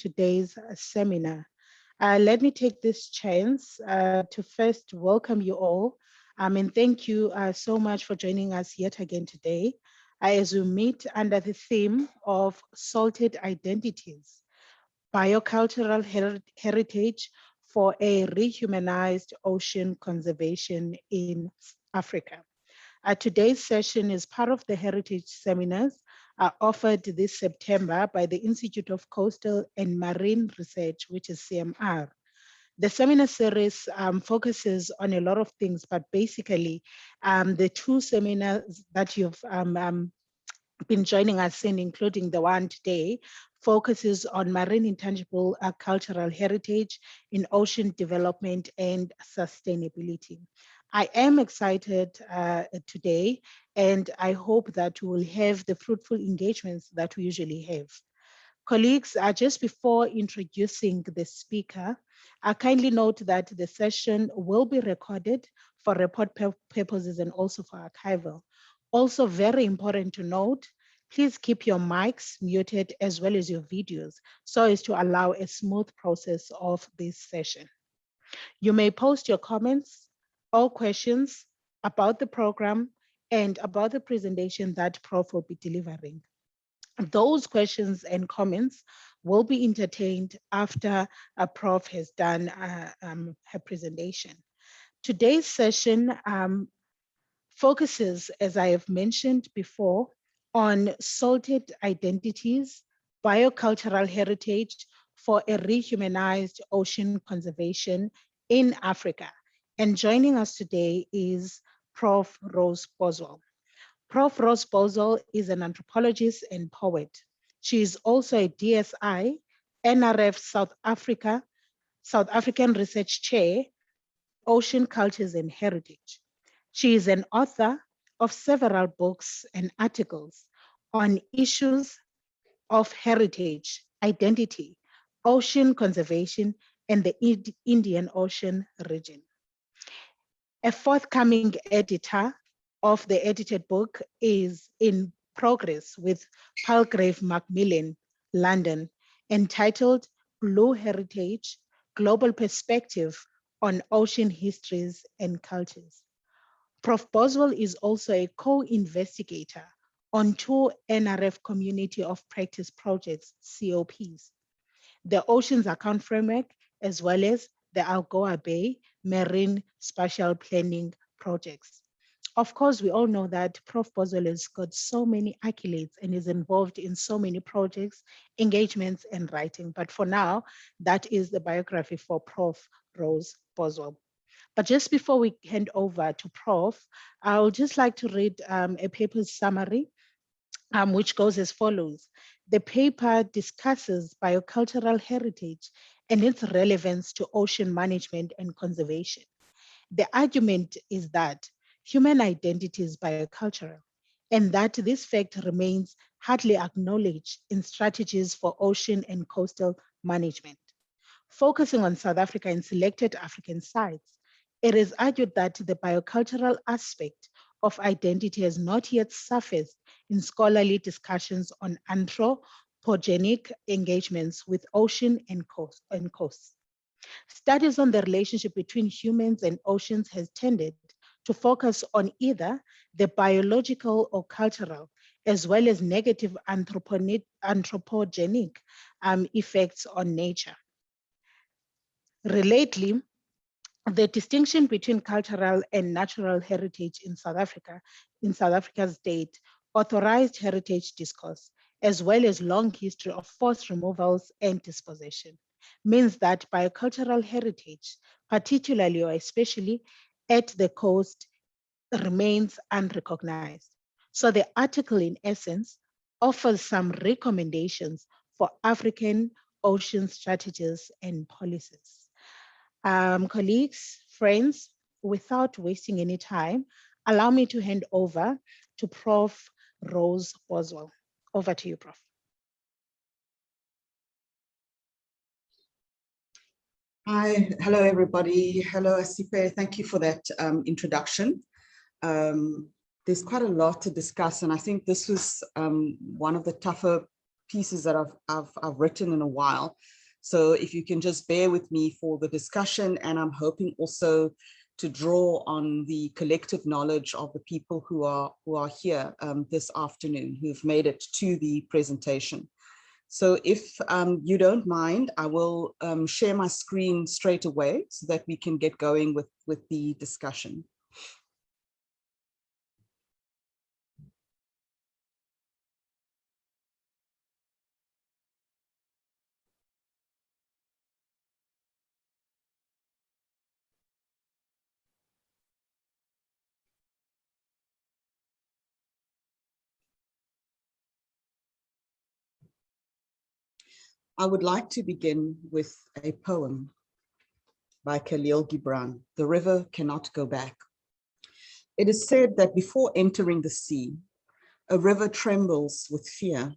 today's seminar. Let me take this chance to first welcome you all, and thank you so much for joining us yet again today as we meet under the theme of Salted Identities, Biocultural Heritage for a Rehumanized Ocean Conservation in Africa. Today's session is part of the Heritage Seminars offered this September by the Institute of Coastal and Marine Research, which is CMR. The seminar series focuses on a lot of things, but basically the two seminars that you've been joining us in, including the one today, focuses on marine intangible cultural heritage in ocean development and sustainability. I am excited today, and I hope that we will have the fruitful engagements that we usually have. Colleagues, just before introducing the speaker, I kindly note that the session will be recorded for report purposes and also for archival. Also very important to note, please keep your mics muted as well as your videos so as to allow a smooth process of this session. You may post your comments or questions about the program and about the presentation that Prof will be delivering. Those questions and comments will be entertained after a Prof has done her presentation. Today's session focuses, as I have mentioned before, on salted identities, biocultural heritage for a rehumanized ocean conservation in Africa. And joining us today is Prof. Rose Boswell. Prof. Rose Boswell is an anthropologist and poet. She is also a DSI, NRF South African Research Chair, Ocean Cultures and Heritage. She is an author of several books and articles on issues of heritage, identity, ocean conservation, and the Indian Ocean region. A forthcoming editor of the edited book is in progress with Palgrave Macmillan, London, entitled Blue Heritage, Global Perspective on Ocean Histories and Cultures. Prof. Boswell is also a co-investigator on two NRF Community of Practice projects, COPs, the Oceans Account Framework, as well as the Algoa Bay Marine Spatial Planning projects. Of course, we all know that Prof. Boswell has got so many accolades and is involved in so many projects, engagements, and writing. But for now, that is the biography for Prof. Rose Boswell. But just before we hand over to Prof, I would just like to read a paper's summary, which goes as follows. The paper discusses biocultural heritage and its relevance to ocean management and conservation. The argument is that human identity is biocultural, and that this fact remains hardly acknowledged in strategies for ocean and coastal management. Focusing on South Africa and selected African sites, it is argued that the biocultural aspect of identity has not yet surfaced in scholarly discussions on anthropogenic engagements with ocean and coasts. Studies on the relationship between humans and oceans has tended to focus on either the biological or cultural, as well as negative anthropogenic effects on nature. Relatedly, the distinction between cultural and natural heritage in South Africa's state authorized heritage discourse, as well as long history of forced removals and dispossession, means that biocultural heritage, particularly or especially at the coast, remains unrecognized. So the article, in essence, offers some recommendations for African ocean strategies and policies. Colleagues, friends, without wasting any time, allow me to hand over to Prof. Rose Boswell. Over to you, Prof. Hi, hello everybody. Hello Asipe, thank you for that introduction. There's quite a lot to discuss, and I think this was one of the tougher pieces that I've written in a while. So if you can just bear with me for the discussion, and I'm hoping also to draw on the collective knowledge of the people who are here this afternoon, who've made it to the presentation. So if you don't mind, I will share my screen straight away so that we can get going with the discussion. I would like to begin with a poem by Khalil Gibran, "The River Cannot Go Back." It is said that before entering the sea, a river trembles with fear.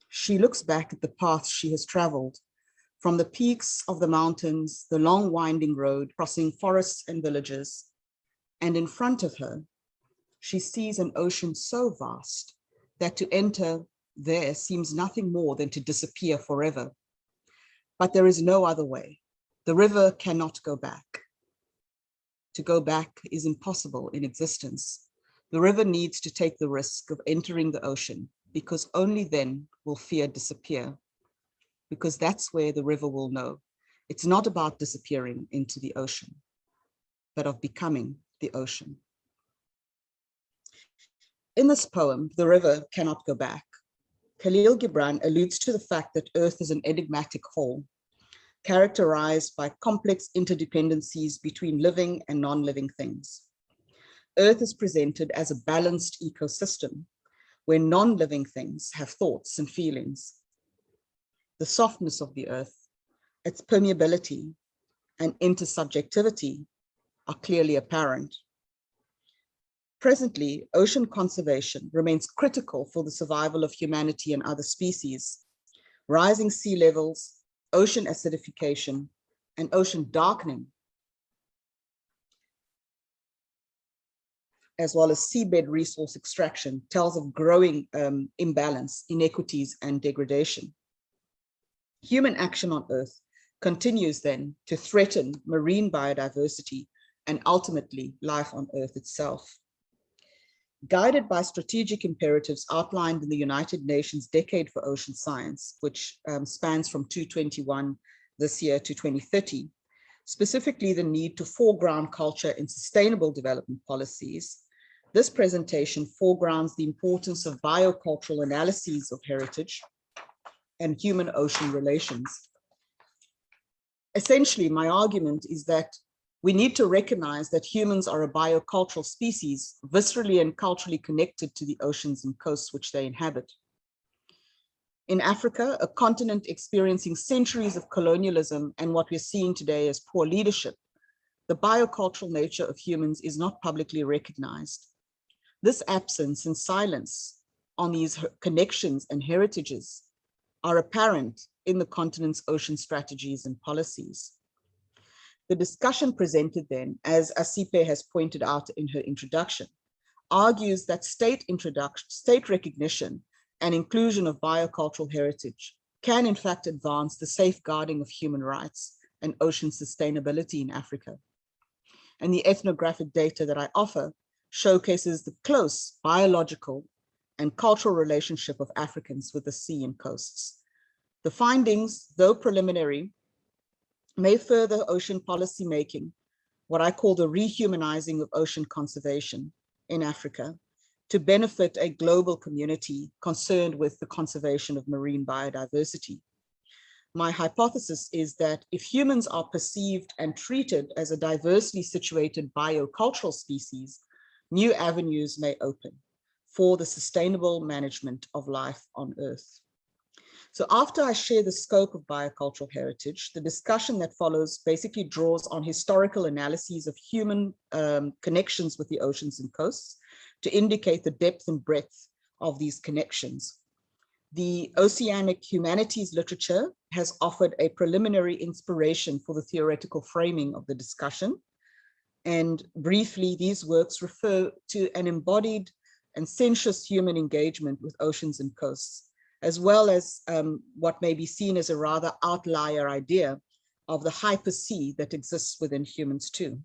She looks back at the path she has traveled, from the peaks of the mountains, the long winding road crossing forests and villages, and in front of her, she sees an ocean so vast that to enter there seems nothing more than to disappear forever. But there is no other way. The river cannot go back. To go back is impossible in existence. The river needs to take the risk of entering the ocean, because only then will fear disappear, because that's where the river will know. It's not about disappearing into the ocean, but of becoming the ocean. In this poem, "The River Cannot Go Back," Khalil Gibran alludes to the fact that Earth is an enigmatic whole, characterized by complex interdependencies between living and non-living things. Earth is presented as a balanced ecosystem where non-living things have thoughts and feelings. The softness of the earth, its permeability and intersubjectivity are clearly apparent. Presently, ocean conservation remains critical for the survival of humanity and other species. Rising sea levels, ocean acidification, and ocean darkening, as well as seabed resource extraction, tells of growing imbalance, inequities, and degradation. Human action on Earth continues then to threaten marine biodiversity and ultimately life on Earth itself. Guided by strategic imperatives outlined in the United Nations Decade for Ocean Science, which spans from 2021 this year to 2030, specifically the need to foreground culture in sustainable development policies, this presentation foregrounds the importance of biocultural analyses of heritage and human-ocean relations. Essentially, my argument is that we need to recognize that humans are a biocultural species, viscerally and culturally connected to the oceans and coasts which they inhabit. In Africa, a continent experiencing centuries of colonialism and what we're seeing today as poor leadership, the biocultural nature of humans is not publicly recognized. This absence and silence on these connections and heritages are apparent in the continent's ocean strategies and policies. The discussion presented then, as Asipe has pointed out in her introduction, argues that state recognition and inclusion of biocultural heritage can in fact advance the safeguarding of human rights and ocean sustainability in Africa. And the ethnographic data that I offer showcases the close biological and cultural relationship of Africans with the sea and coasts. The findings, though preliminary, may further ocean policy making, what I call the re-humanizing of ocean conservation in Africa, to benefit a global community concerned with the conservation of marine biodiversity. My hypothesis is that if humans are perceived and treated as a diversely situated biocultural species, new avenues may open for the sustainable management of life on Earth. So after I share the scope of biocultural heritage, the discussion that follows basically draws on historical analyses of human connections with the oceans and coasts to indicate the depth and breadth of these connections. The oceanic humanities literature has offered a preliminary inspiration for the theoretical framing of the discussion. And briefly, these works refer to an embodied and sensuous human engagement with oceans and coasts as well as what may be seen as a rather outlier idea of the hyper-sea that exists within humans too.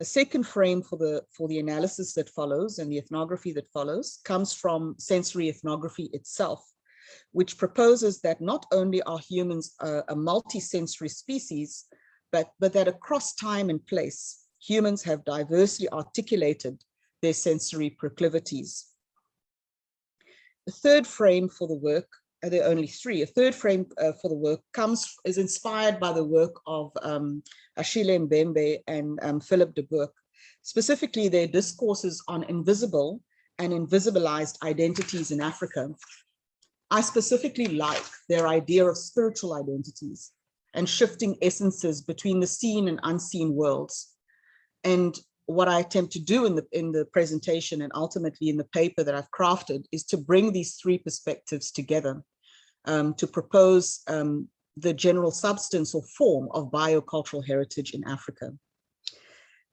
A second frame for the analysis that follows and the ethnography that follows comes from sensory ethnography itself, which proposes that not only are humans a multi-sensory species, but that across time and place, humans have diversely articulated their sensory proclivities. The third frame for the work, there are only three, a third frame for the work is inspired by the work of Achille Mbembe and Philip de Burke, specifically their discourses on invisible and invisibilized identities in Africa. I specifically like their idea of spiritual identities and shifting essences between the seen and unseen worlds. And what I attempt to do in the presentation and ultimately in the paper that I've crafted is to bring these three perspectives together to propose the general substance or form of biocultural heritage in Africa.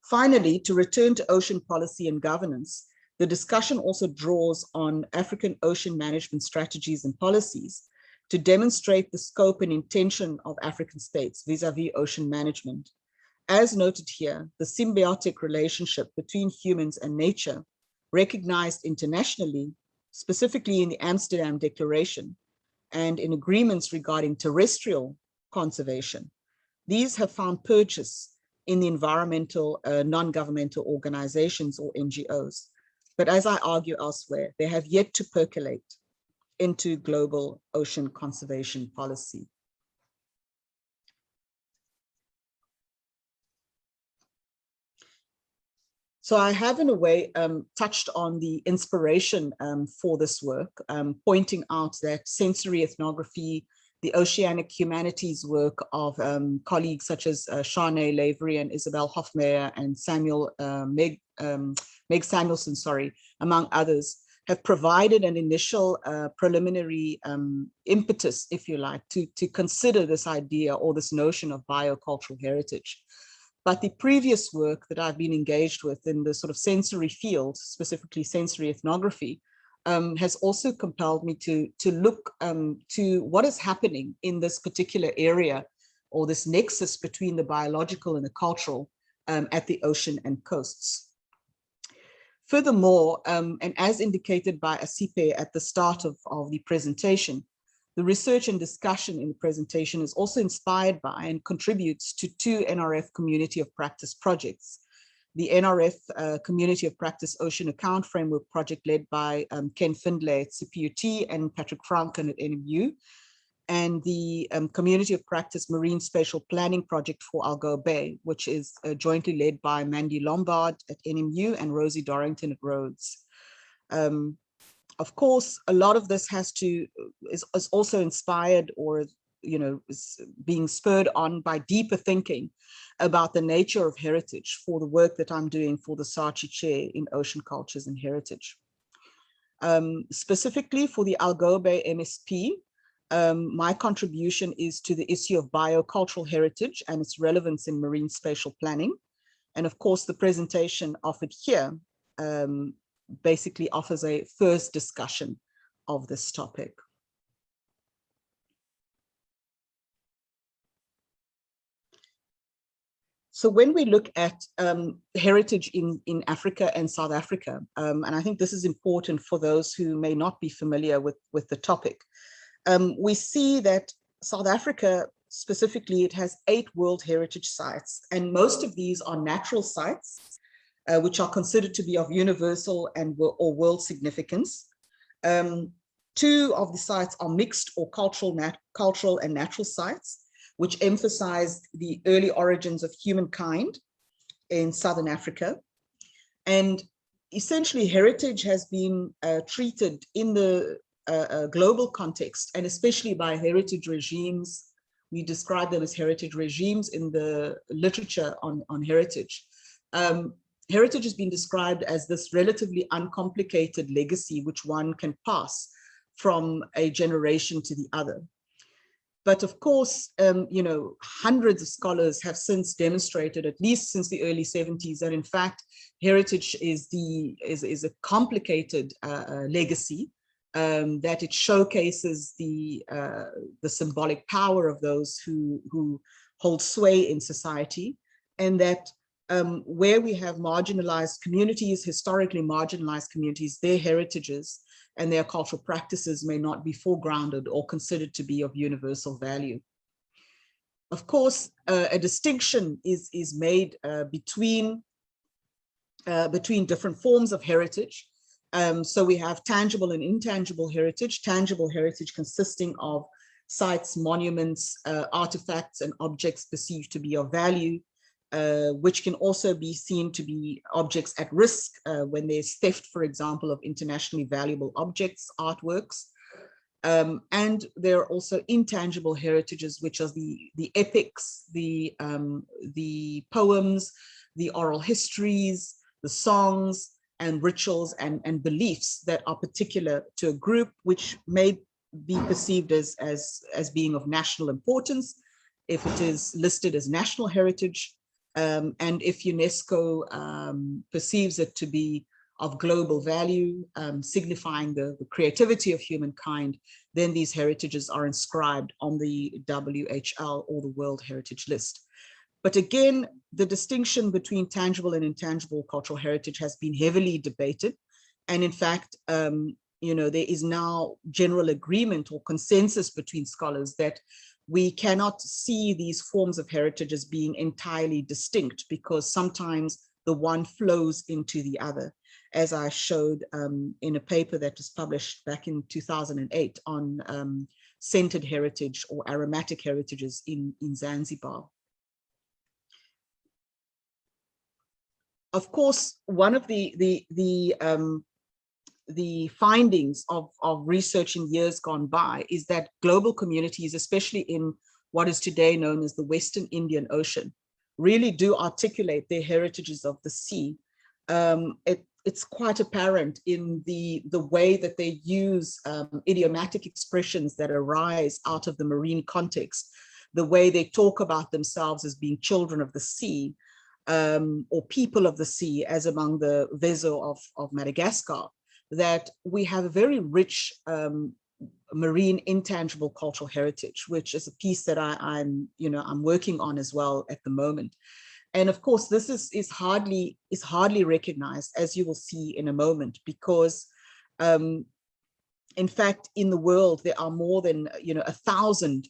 Finally, to return to ocean policy and governance, the discussion also draws on African ocean management strategies and policies to demonstrate the scope and intention of African states vis-à-vis ocean management. As noted here, the symbiotic relationship between humans and nature, recognized internationally, specifically in the Amsterdam Declaration, and in agreements regarding terrestrial conservation. These have found purchase in the environmental non-governmental organizations or NGOs. But as I argue elsewhere, they have yet to percolate into global ocean conservation policy. So I have, in a way, touched on the inspiration for this work, pointing out that sensory ethnography, the oceanic humanities work of colleagues such as Shanae Lavery and Isabel Hofmeyer and Meg Samuelson, among others, have provided an initial preliminary impetus, if you like, to consider this idea or this notion of biocultural heritage. But the previous work that I've been engaged with in the sort of sensory field, specifically sensory ethnography, has also compelled me to look to what is happening in this particular area or this nexus between the biological and the cultural at the ocean and coasts. Furthermore, and as indicated by Asipe at the start of the presentation, the research and discussion in the presentation is also inspired by and contributes to two NRF Community of Practice projects. The NRF Community of Practice Ocean Account Framework project led by Ken Findlay at CPUT and Patrick Franken at NMU, and the Community of Practice Marine Spatial Planning project for Algoa Bay, which is jointly led by Mandy Lombard at NMU and Rosie Dorrington at Rhodes. Of course, a lot of this is also inspired or, is being spurred on by deeper thinking about the nature of heritage for the work that I'm doing for the Saatchi Chair in Ocean Cultures and Heritage. Specifically for the Algoa Bay MSP, my contribution is to the issue of biocultural heritage and its relevance in marine spatial planning. And of course, the presentation offered here basically offers a first discussion of this topic. So when we look at heritage in Africa and South Africa, and I think this is important for those who may not be familiar with the topic, we see that South Africa, specifically, it has 8 World Heritage Sites, and most of these are natural sites, which are considered to be of universal or world significance. 2 of the sites are mixed or cultural and natural sites, which emphasize the early origins of humankind in Southern Africa. And essentially, heritage has been treated in the global context, and especially by heritage regimes. We describe them as heritage regimes in the literature on heritage. Heritage has been described as this relatively uncomplicated legacy which one can pass from a generation to the other. But of course, hundreds of scholars have since demonstrated, at least since the early 70s, that in fact, heritage is a complicated legacy that it showcases the symbolic power of those who hold sway in society, and that where we have marginalized communities, historically marginalized communities, their heritages and their cultural practices may not be foregrounded or considered to be of universal value. Of course, a distinction is made between different forms of heritage. So we have tangible and intangible heritage. Tangible heritage consisting of sites, monuments, artifacts, and objects perceived to be of value, which can also be seen to be objects at risk when there's theft, for example, of internationally valuable objects, artworks. And there are also intangible heritages, which are the epics, the poems, the oral histories, the songs and rituals and beliefs that are particular to a group, which may be perceived as being of national importance if it is listed as national heritage. And if UNESCO perceives it to be of global value, signifying the creativity of humankind, then these heritages are inscribed on the WHL or the World Heritage List. But again, the distinction between tangible and intangible cultural heritage has been heavily debated. And in fact, there is now general agreement or consensus between scholars that we cannot see these forms of heritage as being entirely distinct, because sometimes the one flows into the other, as I showed in a paper that was published back in 2008 on scented heritage or aromatic heritages in Zanzibar. Of course, one of the findings of research in years gone by is that global communities, especially in what is today known as the Western Indian Ocean, really do articulate their heritages of the sea. It's quite apparent in the way that they use idiomatic expressions that arise out of the marine context, the way they talk about themselves as being children of the sea, or people of the sea, as among the Vezo of Madagascar, that we have a very rich marine intangible cultural heritage, which is a piece that I'm working on as well at the moment. And of course, this is hardly recognized, as you will see in a moment, because in fact, in the world, there are more than 1,000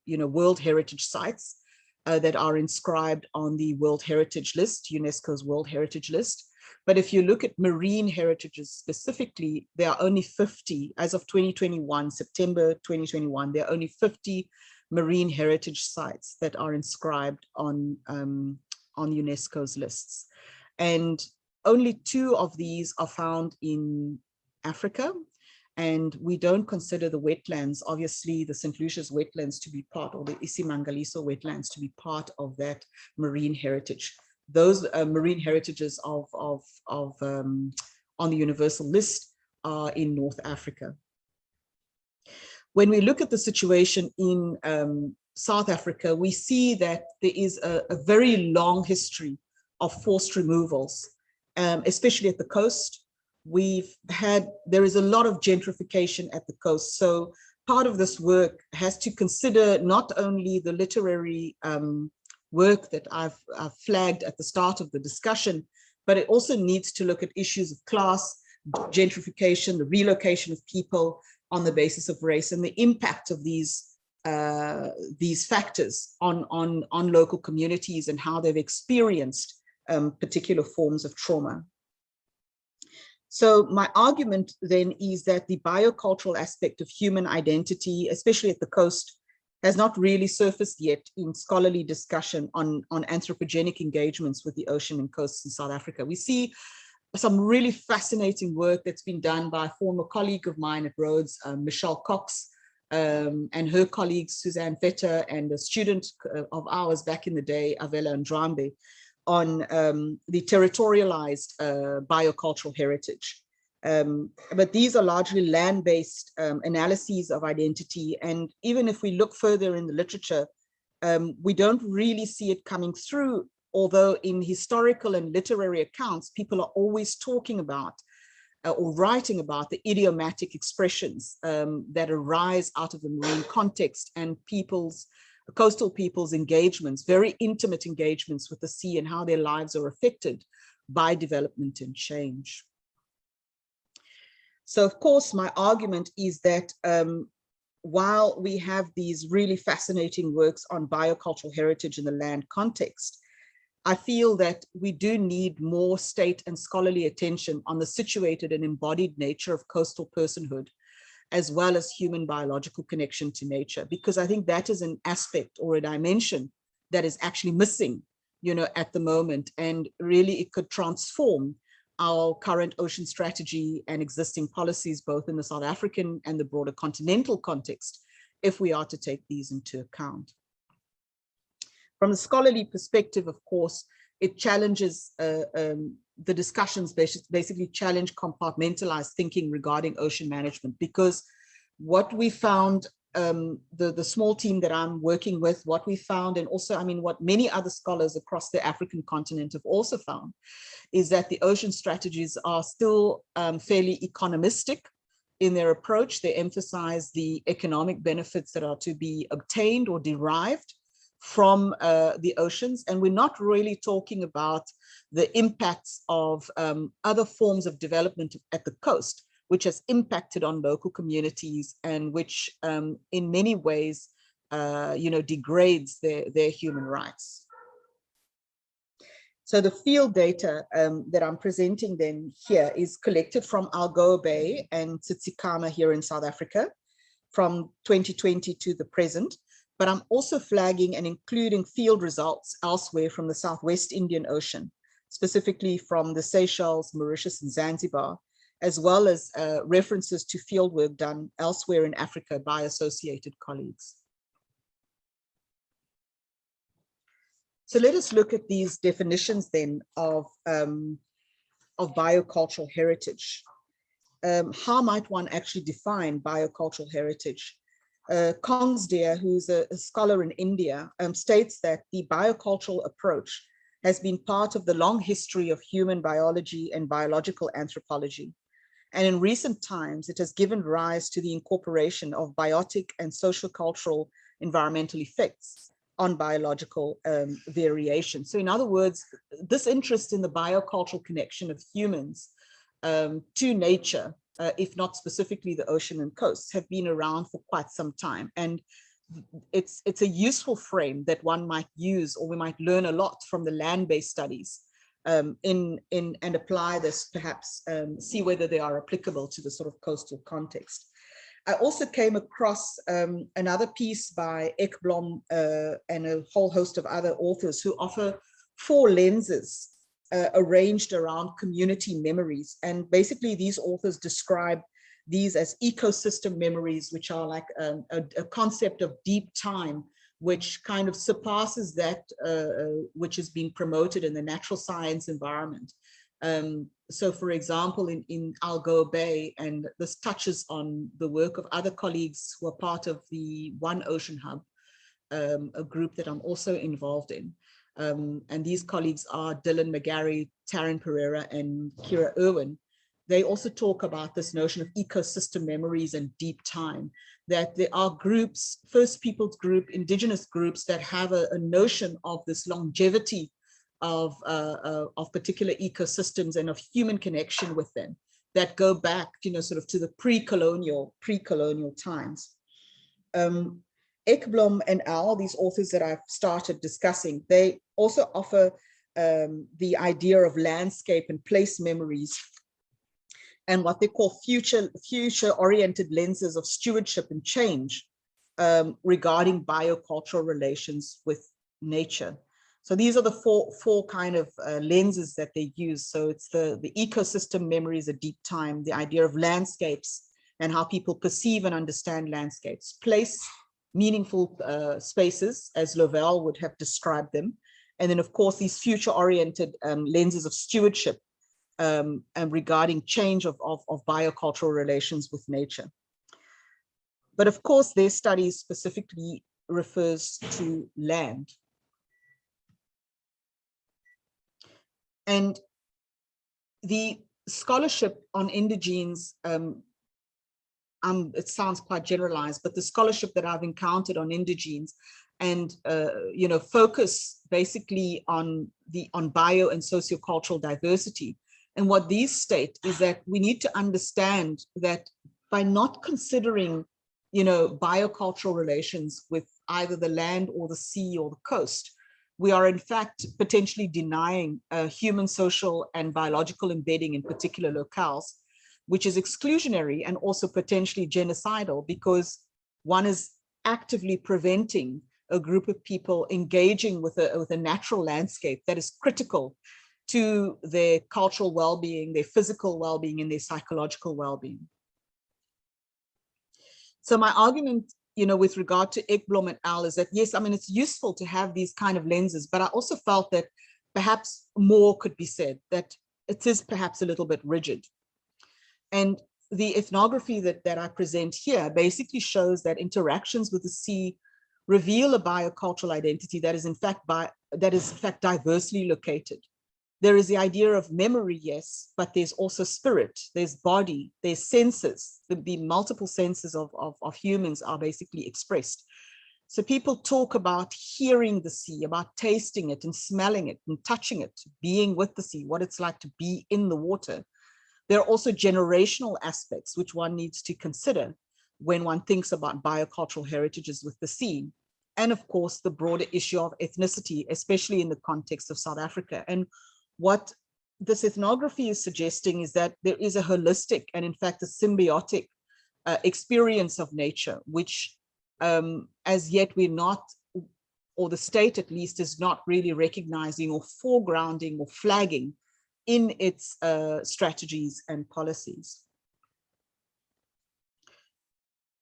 World Heritage sites that are inscribed on the World Heritage List, UNESCO's World Heritage List. But if you look at marine heritages specifically, there are only 50, as of 2021, September 2021, there are only 50 marine heritage sites that are inscribed on UNESCO's lists. And only 2 of these are found in Africa. And we don't consider the wetlands, obviously the St. Lucia's wetlands, to be part, or the Isimangaliso wetlands to be part of that marine heritage. Those marine heritages on the universal list are in North Africa. When we look at the situation in South Africa, we see that there is a very long history of forced removals, especially at the coast. There is a lot of gentrification at the coast. So part of this work has to consider not only the literary work that I've flagged at the start of the discussion, but it also needs to look at issues of class, gentrification, the relocation of people on the basis of race, and the impact of these factors on local communities and how they've experienced particular forms of trauma. So my argument then is that the biocultural aspect of human identity, especially at the coast, has not really surfaced yet in scholarly discussion on anthropogenic engagements with the ocean and coasts in South Africa. We see some really fascinating work that's been done by a former colleague of mine at Rhodes, Michelle Cox, and her colleague Suzanne Vetter, and a student of ours back in the day, Avella Ndrambe, on the territorialized biocultural heritage. But these are largely land-based analyses of identity. And even if we look further in the literature, we don't really see it coming through, although in historical and literary accounts, people are always talking about or writing about the idiomatic expressions that arise out of the marine context and coastal people's engagements, very intimate engagements with the sea, and how their lives are affected by development and change. So of course, my argument is that while we have these really fascinating works on biocultural heritage in the land context, I feel that we do need more state and scholarly attention on the situated and embodied nature of coastal personhood, as well as human biological connection to nature, because I think that is an aspect or a dimension that is actually missing, at the moment. And really it could transform our current ocean strategy and existing policies, both in the South African and the broader continental context, if we are to take these into account. From a scholarly perspective, of course, it challenges the discussions, basically challenge compartmentalized thinking regarding ocean management, because what we found, the small team that I'm working with, what we found, and also, what many other scholars across the African continent have also found, is that the ocean strategies are still fairly economistic in their approach. They emphasize the economic benefits that are to be obtained or derived from the oceans, and we're not really talking about the impacts of other forms of development at the coast, which has impacted on local communities and which in many ways degrades their human rights. So the field data that I'm presenting then here is collected from Algoa Bay and Tsitsikamma here in South Africa from 2020 to the present. But I'm also flagging and including field results elsewhere from the Southwest Indian Ocean, specifically from the Seychelles, Mauritius, and Zanzibar, as well as references to field work done elsewhere in Africa by associated colleagues. So let us look at these definitions then of biocultural heritage. How might one actually define biocultural heritage? Kongsdeer, who's a scholar in India, states that the biocultural approach has been part of the long history of human biology and biological anthropology. And in recent times, it has given rise to the incorporation of biotic and sociocultural environmental effects on biological variation. So in other words, this interest in the biocultural connection of humans to nature, if not specifically the ocean and coasts, have been around for quite some time. And it's a useful frame that one might use, or we might learn a lot from the land-based studies and apply this, perhaps see whether they are applicable to the sort of coastal context. I also came across another piece by Ekblom and a whole host of other authors who offer 4 lenses arranged around community memories. And basically these authors describe these as ecosystem memories, which are like a concept of deep time, which kind of surpasses that which is being promoted in the natural science environment. So for example, in Algoa Bay, and this touches on the work of other colleagues who are part of the One Ocean Hub, a group that I'm also involved in. And these colleagues are Dylan McGarry, Taryn Pereira, and Kira Irwin. They also talk about this notion of ecosystem memories and deep time, that there are groups, First Peoples group, indigenous groups that have a notion of this longevity of particular ecosystems and of human connection with them that go back, sort of to the pre-colonial times. Ekblom and al., these authors that I've started discussing, they also offer the idea of landscape and place memories and what they call future-oriented lenses of stewardship and change regarding biocultural relations with nature. So these are the four kind of lenses that they use. So it's the ecosystem memories at deep time, the idea of landscapes and how people perceive and understand landscapes, place, meaningful spaces, as Lovell would have described them. And then, of course, these future-oriented lenses of stewardship and regarding change of biocultural relations with nature. But of course, their study specifically refers to land. And the scholarship on indigenes, it sounds quite generalized, but the scholarship that I've encountered on indigenes and focus basically on bio and sociocultural diversity. And what these state is that we need to understand that by not considering, biocultural relations with either the land or the sea or the coast, we are in fact potentially denying human, social, and biological embedding in particular locales, which is exclusionary and also potentially genocidal, because one is actively preventing a group of people engaging with a natural landscape that is critical to their cultural well-being, their physical well-being, and their psychological well-being. So my argument, with regard to Ekblom et al. Is that, yes, I mean, it's useful to have these kind of lenses, but I also felt that perhaps more could be said, that it is perhaps a little bit rigid. And the ethnography that I present here basically shows that interactions with the sea reveal a biocultural identity that is in fact diversely located. There is the idea of memory, yes, but there's also spirit, there's body, there's senses. The multiple senses of humans are basically expressed. So people talk about hearing the sea, about tasting it and smelling it and touching it, being with the sea, what it's like to be in the water. There are also generational aspects which one needs to consider when one thinks about biocultural heritages with the sea. And of course, the broader issue of ethnicity, especially in the context of South Africa. And what this ethnography is suggesting is that there is a holistic and in fact a symbiotic experience of nature, which as yet we're not, or the state at least is not really recognizing or foregrounding or flagging in its strategies and policies.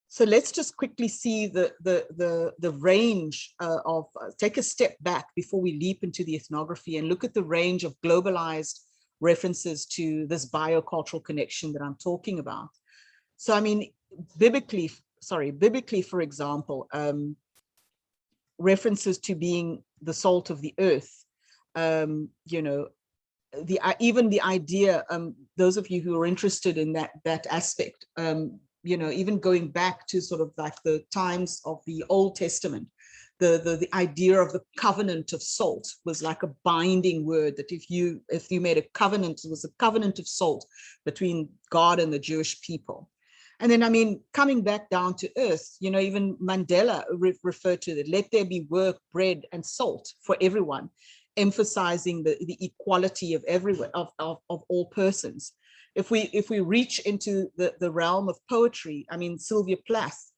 So let's just quickly see the range of, take a step back before we leap into the ethnography and look at the range of globalized references to this biocultural connection that I'm talking about. So I mean, biblically, for example, references to being the salt of the earth, even the idea, those of you who are interested in that aspect, even going back to sort of like the times of the Old Testament, the idea of the covenant of salt was like a binding word, that if you made a covenant, it was a covenant of salt between God and the Jewish people. And then, I mean, coming back down to earth, even Mandela referred to it, let there be work, bread, and salt for everyone, emphasizing the equality of everyone, of all persons. If we reach into the realm of poetry, I mean, Sylvia Plath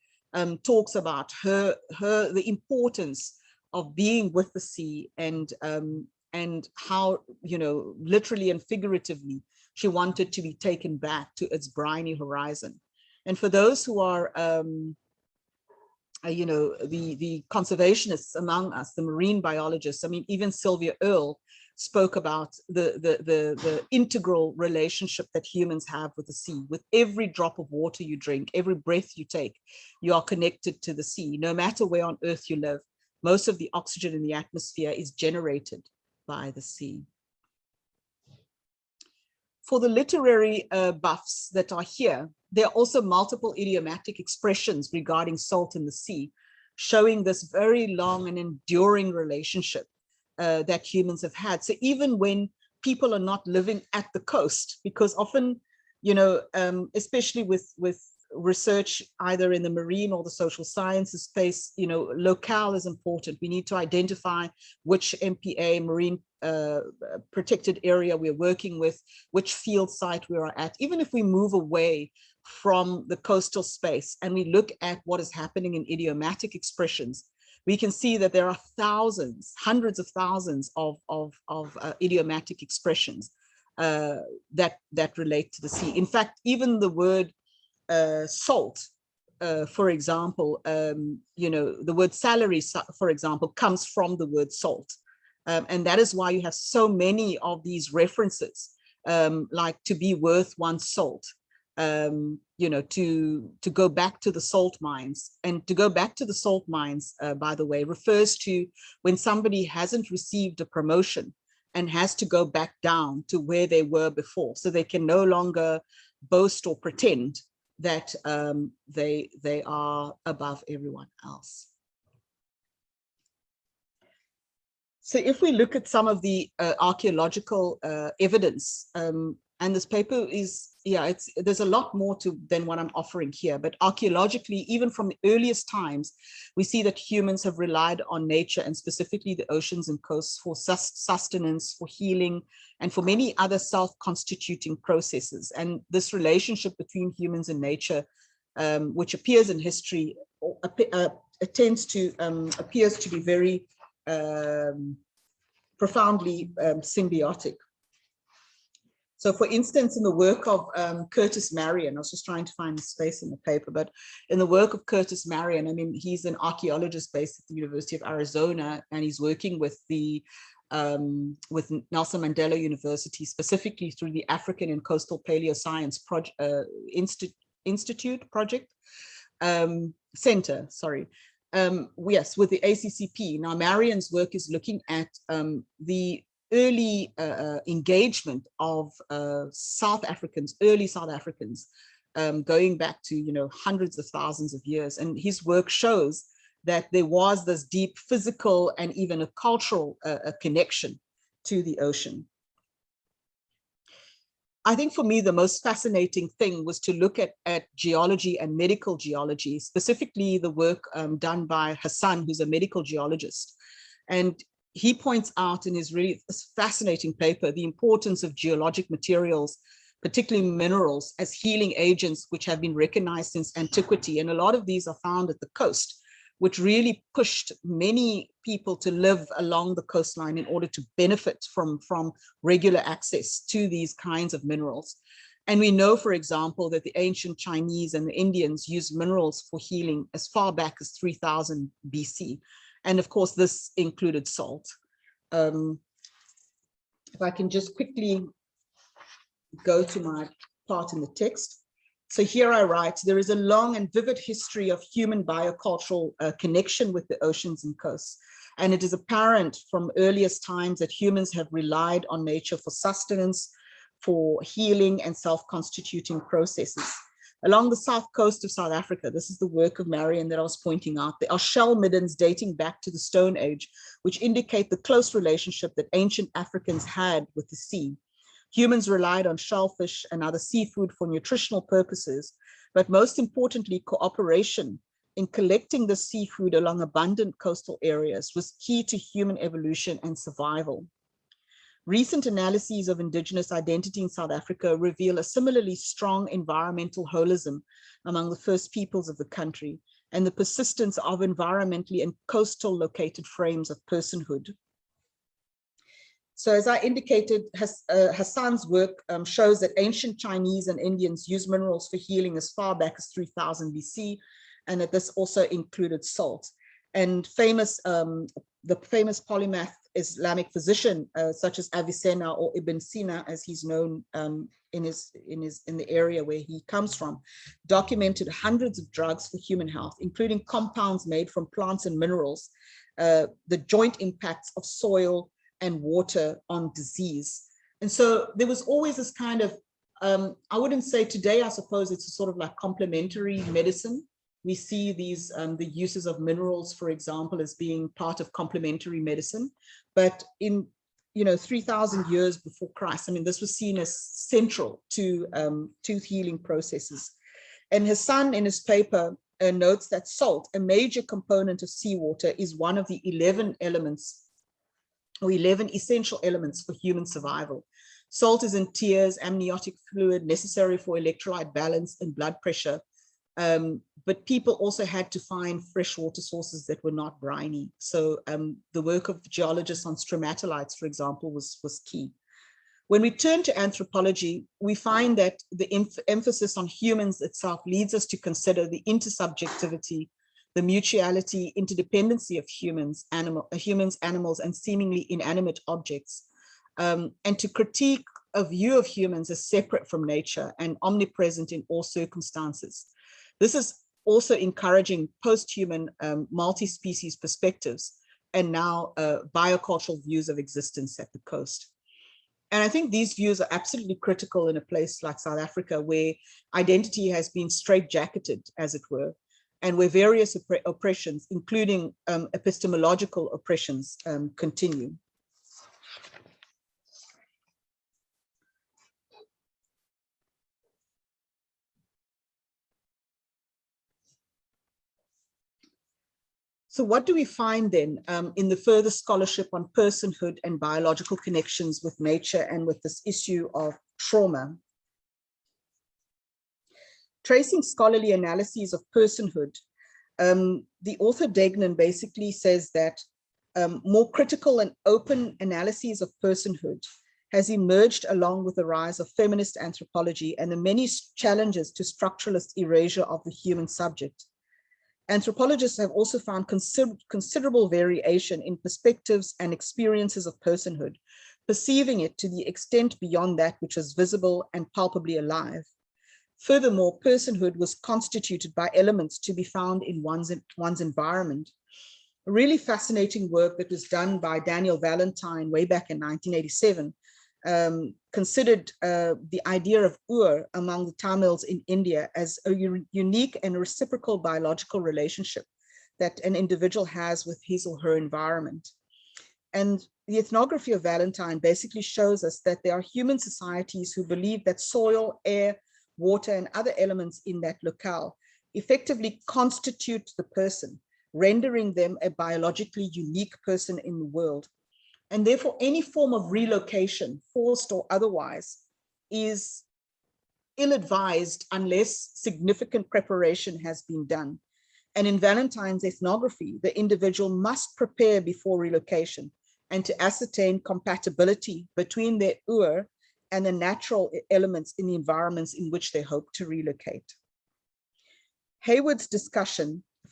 talks about the importance of being with the sea, and how, literally and figuratively, she wanted to be taken back to its briny horizon. And for those who are the conservationists among us, the marine biologists, I mean, even Sylvia Earle spoke about the integral relationship that humans have with the sea. With every drop of water you drink, every breath you take, you are connected to the sea. No matter where on earth you live, most of the oxygen in the atmosphere is generated by the sea. For the literary buffs that are here, there are also multiple idiomatic expressions regarding salt in the sea, showing this very long and enduring relationship that humans have had. So even when people are not living at the coast, because often, especially with research either in the marine or the social sciences space, locale is important. We need to identify which MPA, marine protected area we're working with, which field site we are at. Even if we move away from the coastal space and we look at what is happening in idiomatic expressions, we can see that there are thousands, hundreds of thousands of idiomatic expressions that relate to the sea. In fact, even the word salt, for example, the word salary, for example, comes from the word salt. And that is why you have so many of these references, like to be worth one's salt, to go back to the salt mines. And to go back to the salt mines, by the way, refers to when somebody hasn't received a promotion and has to go back down to where they were before. So they can no longer boast or pretend that they are above everyone else. So if we look at some of the archaeological evidence, and this paper is, there's a lot more than what I'm offering here, but archaeologically, even from the earliest times, we see that humans have relied on nature, and specifically the oceans and coasts, for sustenance, for healing, and for many other self-constituting processes. And this relationship between humans and nature, which appears in history, appears to be very profoundly symbiotic. So for instance, in the work of Curtis Marion, I was just trying to find the space in the paper, but in the work of Curtis Marion, I mean, he's an archaeologist based at the University of Arizona, and he's working with the with Nelson Mandela University, specifically through the African and Coastal Paleoscience Center, sorry. Yes, with the ACCP. Now, Marion's work is looking at the early engagement of early South Africans, going back to, hundreds of thousands of years. And his work shows that there was this deep physical and even a cultural connection to the ocean. I think for me, the most fascinating thing was to look at geology and medical geology, specifically the work done by Hassan, who's a medical geologist. And he points out in his really fascinating paper the importance of geologic materials, particularly minerals, as healing agents, which have been recognized since antiquity. And a lot of these are found at the coast, which really pushed many people to live along the coastline in order to benefit from regular access to these kinds of minerals. And we know, for example, that the ancient Chinese and the Indians used minerals for healing as far back as 3000 BC. And of course, this included salt. If I can just quickly go to my part in the text. So here I write, there is a long and vivid history of human biocultural connection with the oceans and coasts. And it is apparent from earliest times that humans have relied on nature for sustenance, for healing and self-constituting processes. Along the south coast of South Africa, this is the work of Marion that I was pointing out, there are shell middens dating back to the Stone Age, which indicate the close relationship that ancient Africans had with the sea. Humans relied on shellfish and other seafood for nutritional purposes, but most importantly, cooperation in collecting the seafood along abundant coastal areas was key to human evolution and survival. Recent analyses of indigenous identity in South Africa reveal a similarly strong environmental holism among the first peoples of the country and the persistence of environmentally and coastal located frames of personhood. So as I indicated, Hassan's work shows that ancient Chinese and Indians used minerals for healing as far back as 3000 BC, and that this also included salt. And the famous polymath Islamic physician, such as Avicenna or Ibn Sina, as he's known in the area where he comes from, documented hundreds of drugs for human health, including compounds made from plants and minerals, the joint impacts of soil and water on disease. And so there was always this kind of, I wouldn't say today, I suppose it's a sort of like complementary medicine. We see these, the uses of minerals, for example, as being part of complementary medicine. But in, 3000 years before Christ, I mean, this was seen as central to healing processes. And Hassan, in his paper, notes that salt, a major component of seawater, is one of the 11 essential elements for human survival. Salt is in tears, amniotic fluid necessary for electrolyte balance and blood pressure. But people also had to find freshwater sources that were not briny. So the work of geologists on stromatolites, for example, was key. When we turn to anthropology, we find that the emphasis on humans itself leads us to consider the intersubjectivity, the mutuality, interdependency of humans, animals, and seemingly inanimate objects, and to critique a view of humans as separate from nature and omnipresent in all circumstances. This is also encouraging post-human multi-species perspectives and now biocultural views of existence at the coast. And I think these views are absolutely critical in a place like South Africa, where identity has been straitjacketed, as it were, and where various oppressions, including epistemological oppressions, continue. So what do we find then in the further scholarship on personhood and biological connections with nature and with this issue of trauma? Tracing scholarly analyses of personhood, the author Degnan basically says that more critical and open analyses of personhood has emerged along with the rise of feminist anthropology and the many challenges to structuralist erasure of the human subject. Anthropologists have also found considerable variation in perspectives and experiences of personhood, perceiving it to the extent beyond that which is visible and palpably alive. Furthermore, personhood was constituted by elements to be found in one's environment. A really fascinating work that was done by Daniel Valentine way back in 1987 considered the idea of Ur among the Tamils in India as a unique and reciprocal biological relationship that an individual has with his or her environment. And the ethnography of Valentine basically shows us that there are human societies who believe that soil, air, water, and other elements in that locale effectively constitute the person, rendering them a biologically unique person in the world. And therefore, any form of relocation, forced or otherwise, is ill-advised unless significant preparation has been done. And in Valentine's ethnography, the individual must prepare before relocation and to ascertain compatibility between their Ur and the natural elements in the environments in which they hope to relocate.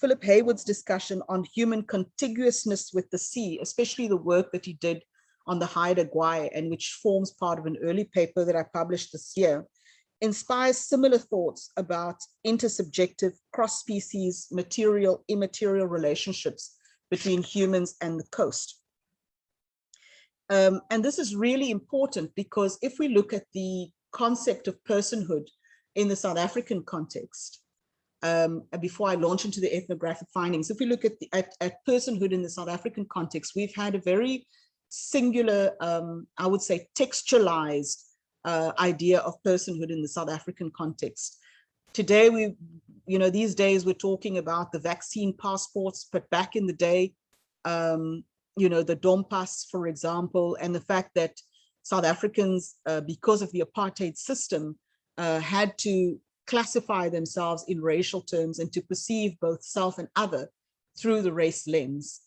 Philip Hayward's discussion on human contiguousness with the sea, especially the work that he did on the Haida Gwaii, and which forms part of an early paper that I published this year, inspires similar thoughts about intersubjective, cross-species, material, immaterial relationships between humans and the coast. And this is really important because if we look at the concept of personhood in the South African context, before I launch into the ethnographic findings, if we look at personhood in the South African context, we've had a very singular, I would say, textualized idea of personhood in the South African context. Today, these days we're talking about the vaccine passports, but back in the day, the Dompas, for example, and the fact that South Africans, because of the apartheid system, had to classify themselves in racial terms and to perceive both self and other through the race lens.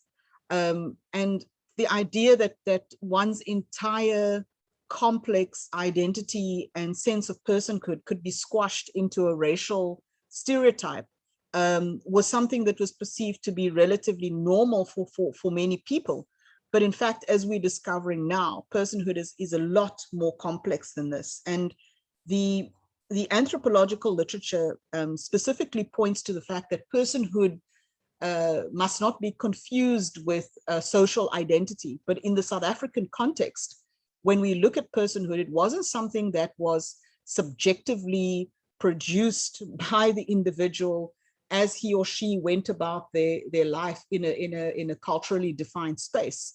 And the idea that one's entire complex identity and sense of personhood could be squashed into a racial stereotype was something that was perceived to be relatively normal for many people. But in fact, as we're discovering now, personhood is a lot more complex than this. And the anthropological literature specifically points to the fact that personhood must not be confused with social identity. But in the South African context, when we look at personhood, it wasn't something that was subjectively produced by the individual as he or she went about their life in a culturally defined space.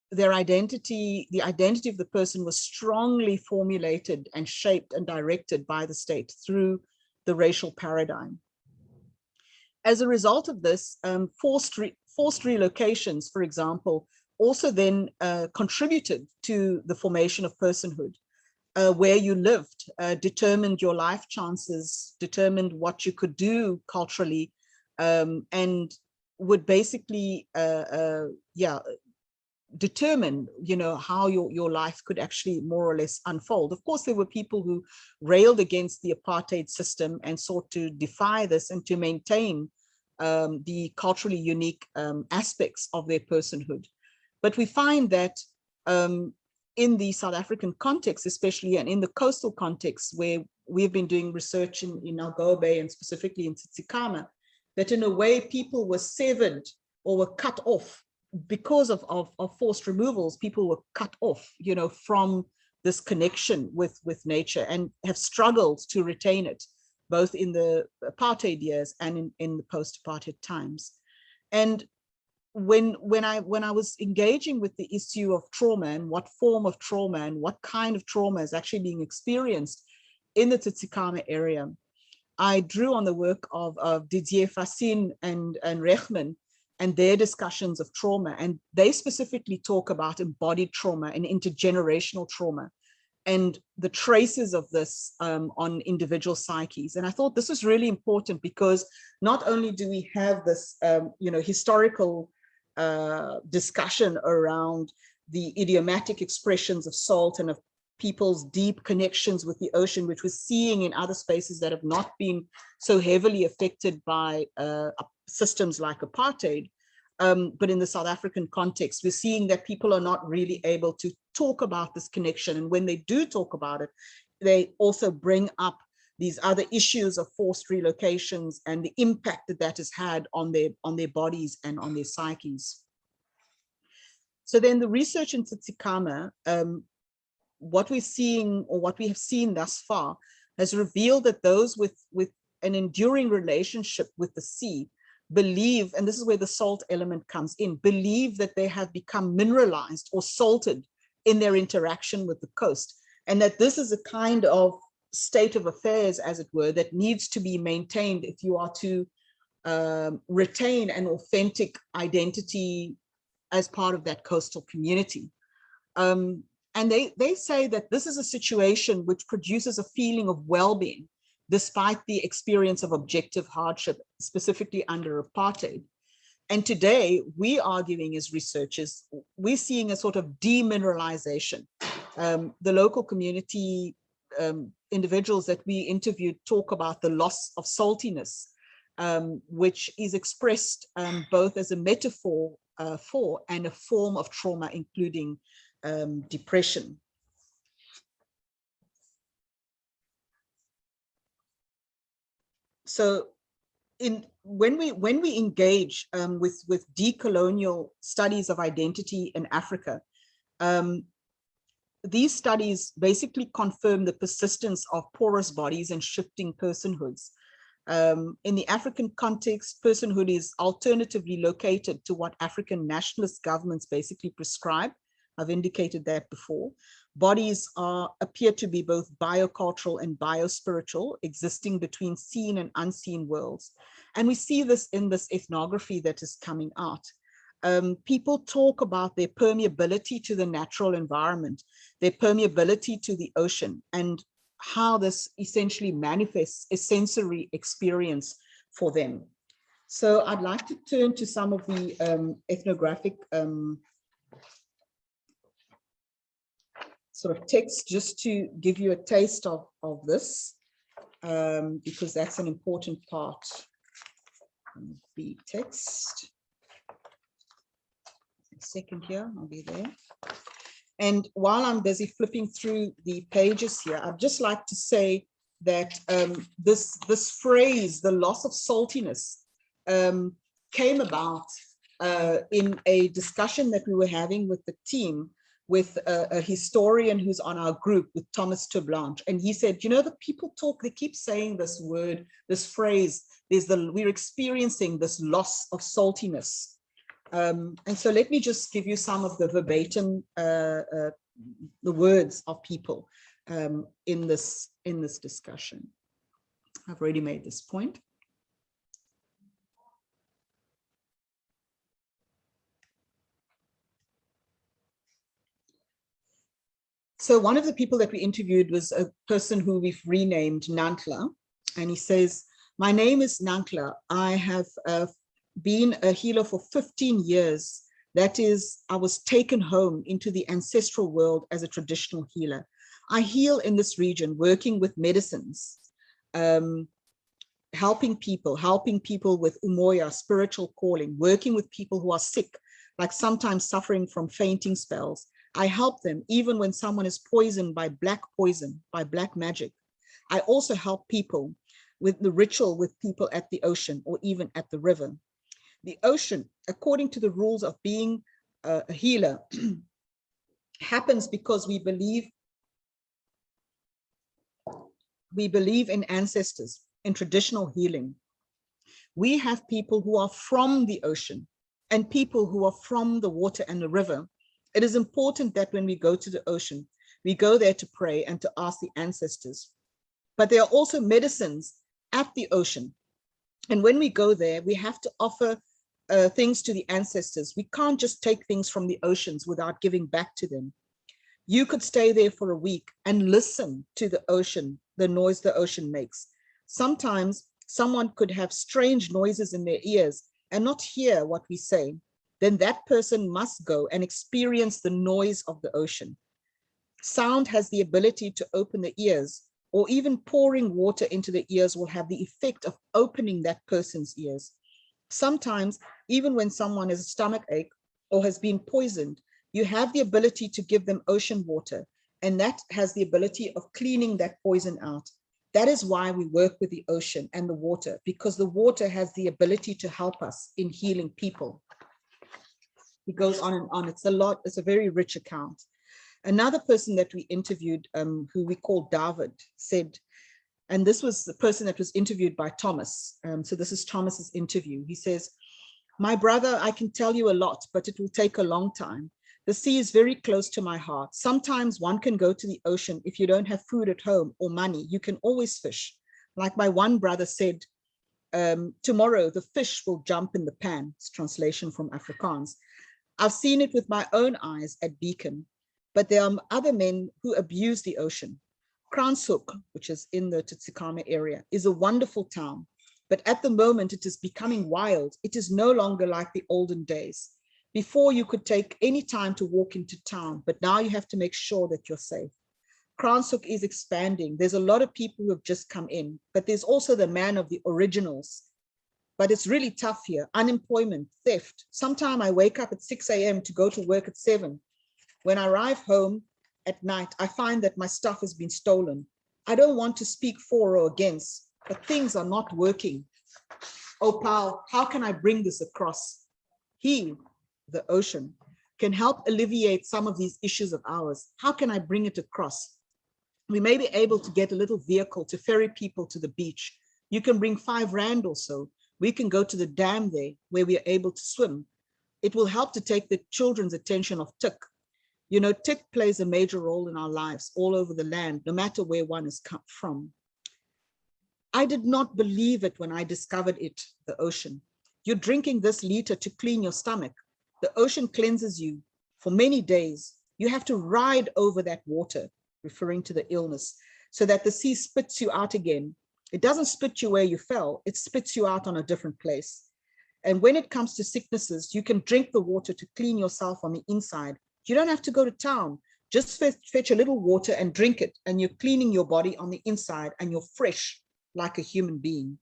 Their identity, the identity of the person, was strongly formulated and shaped and directed by the state through the racial paradigm. As a result of this, forced relocations, for example, also then contributed to the formation of personhood. Where you lived determined your life chances, determined what you could do culturally, and would basically, determine, how your life could actually more or less unfold. Of course, there were people who railed against the apartheid system and sought to defy this and to maintain the culturally unique aspects of their personhood. But we find that in the South African context, especially, and in the coastal context, where we've been doing research in Algoa Bay and specifically in Tsitsikamma, that in a way people were severed or were cut off because of forced removals. People were cut off, you know, from this connection with nature, and have struggled to retain it, both in the apartheid years and in the post-apartheid times. And when I was engaging with the issue of trauma and what form of trauma and what kind of trauma is actually being experienced in the Tsitsikamma area, I drew on the work of Didier Fassin and Rechman and their discussions of trauma. And they specifically talk about embodied trauma and intergenerational trauma and the traces of this on individual psyches. And I thought this was really important, because not only do we have this you know, historical discussion around the idiomatic expressions of salt and of people's deep connections with the ocean, which we're seeing in other spaces that have not been so heavily affected by systems like apartheid. But in the South African context, we're seeing that people are not really able to talk about this connection. And when they do talk about it, they also bring up these other issues of forced relocations and the impact that that has had on their bodies and on their psyches. So then the research in Tsitsikamma, what we're seeing, or what we have seen thus far, has revealed that those with an enduring relationship with the sea believe, and this is where the salt element comes in, believe that they have become mineralized or salted in their interaction with the coast, and that this is a kind of state of affairs, as it were, that needs to be maintained if you are to retain an authentic identity as part of that coastal community. And they say that this is a situation which produces a feeling of well-being, despite the experience of objective hardship, specifically under apartheid. And today, we arguing as researchers, we're seeing a sort of demineralization. The local community individuals that we interviewed talk about the loss of saltiness, which is expressed both as a metaphor for and a form of trauma, including depression. So when we engage with decolonial studies of identity in Africa, these studies basically confirm the persistence of porous bodies and shifting personhoods. In the African context, personhood is alternatively located to what African nationalist governments basically prescribe. I've indicated that before. Bodies appear to be both biocultural and biospiritual, existing between seen and unseen worlds. And we see this in this ethnography that is coming out. People talk about their permeability to the natural environment, their permeability to the ocean, and how this essentially manifests a sensory experience for them. So I'd like to turn to some of the ethnographic sort of text, just to give you a taste of this, because that's an important part of the text. A second here, I'll be there. And while I'm busy flipping through the pages here, I'd just like to say that this phrase, the loss of saltiness, came about in a discussion that we were having with the team, with a historian who's on our group, with Thomas Terblanche. And he said, you know, the people talk, they keep saying this word, this phrase, we're experiencing this loss of saltiness. And so let me just give you some of the verbatim, the words of people in this discussion. I've already made this point. So one of the people that we interviewed was a person who we've renamed Nantla. And he says, my name is Nantla. I have been a healer for 15 years. That is, I was taken home into the ancestral world as a traditional healer. I heal in this region, working with medicines, helping people with umoya, spiritual calling, working with people who are sick, like sometimes suffering from fainting spells. I help them even when someone is poisoned by black poison, by black magic. I also help people with the ritual with people at the ocean or even at the river. The ocean, according to the rules of being a healer, happens because we believe in ancestors, in traditional healing. We have people who are from the ocean and people who are from the water and the river. It is important that when we go to the ocean, we go there to pray and to ask the ancestors. But there are also medicines at the ocean. And when we go there, we have to offer things to the ancestors. We can't just take things from the oceans without giving back to them. You could stay there for a week and listen to the ocean, the noise the ocean makes. Sometimes someone could have strange noises in their ears and not hear what we say. Then that person must go and experience the noise of the ocean. Sound has the ability to open the ears, or even pouring water into the ears will have the effect of opening that person's ears. Sometimes, even when someone has a stomach ache or has been poisoned, you have the ability to give them ocean water, and that has the ability of cleaning that poison out. That is why we work with the ocean and the water, because the water has the ability to help us in healing people. It goes on and on. It's a very rich account. Another person that we interviewed, who we call David, said, and this was the person that was interviewed by Thomas. So this is Thomas's interview. He says, "My brother, I can tell you a lot, but it will take a long time. The sea is very close to my heart. Sometimes one can go to the ocean if you don't have food at home or money. You can always fish. Like my one brother said, tomorrow the fish will jump in the pan." It's translation from Afrikaans. "I've seen it with my own eyes at Beacon, but there are other men who abuse the ocean. Kranshoek, which is in the Tsikama area, is a wonderful town, but at the moment it is becoming wild. It is no longer like the olden days. Before you could take any time to walk into town, but now you have to make sure that you're safe. Kranshoek is expanding. There's a lot of people who have just come in, but there's also the man of the originals. But it's really tough here. Unemployment, theft. Sometimes I wake up at 6 a.m. to go to work at 7. When I arrive home at night, I find that my stuff has been stolen. I don't want to speak for or against, but things are not working. Oh, pal, how can I bring this across? He, the ocean, can help alleviate some of these issues of ours. How can I bring it across? We may be able to get a little vehicle to ferry people to the beach. You can bring 5 rand or so. We can go to the dam there where we are able to swim. It will help to take the children's attention off tick. You know, tick plays a major role in our lives all over the land, no matter where one is come from. I did not believe it when I discovered it, the ocean. You're drinking this liter to clean your stomach. The ocean cleanses you for many days. You have to ride over that water, referring to the illness, so that the sea spits you out again. It doesn't spit you where you fell, it spits you out on a different place. And when it comes to sicknesses, you can drink the water to clean yourself on the inside. You don't have to go to town. Just fetch a little water and drink it, and you're cleaning your body on the inside, and you're fresh like a human being.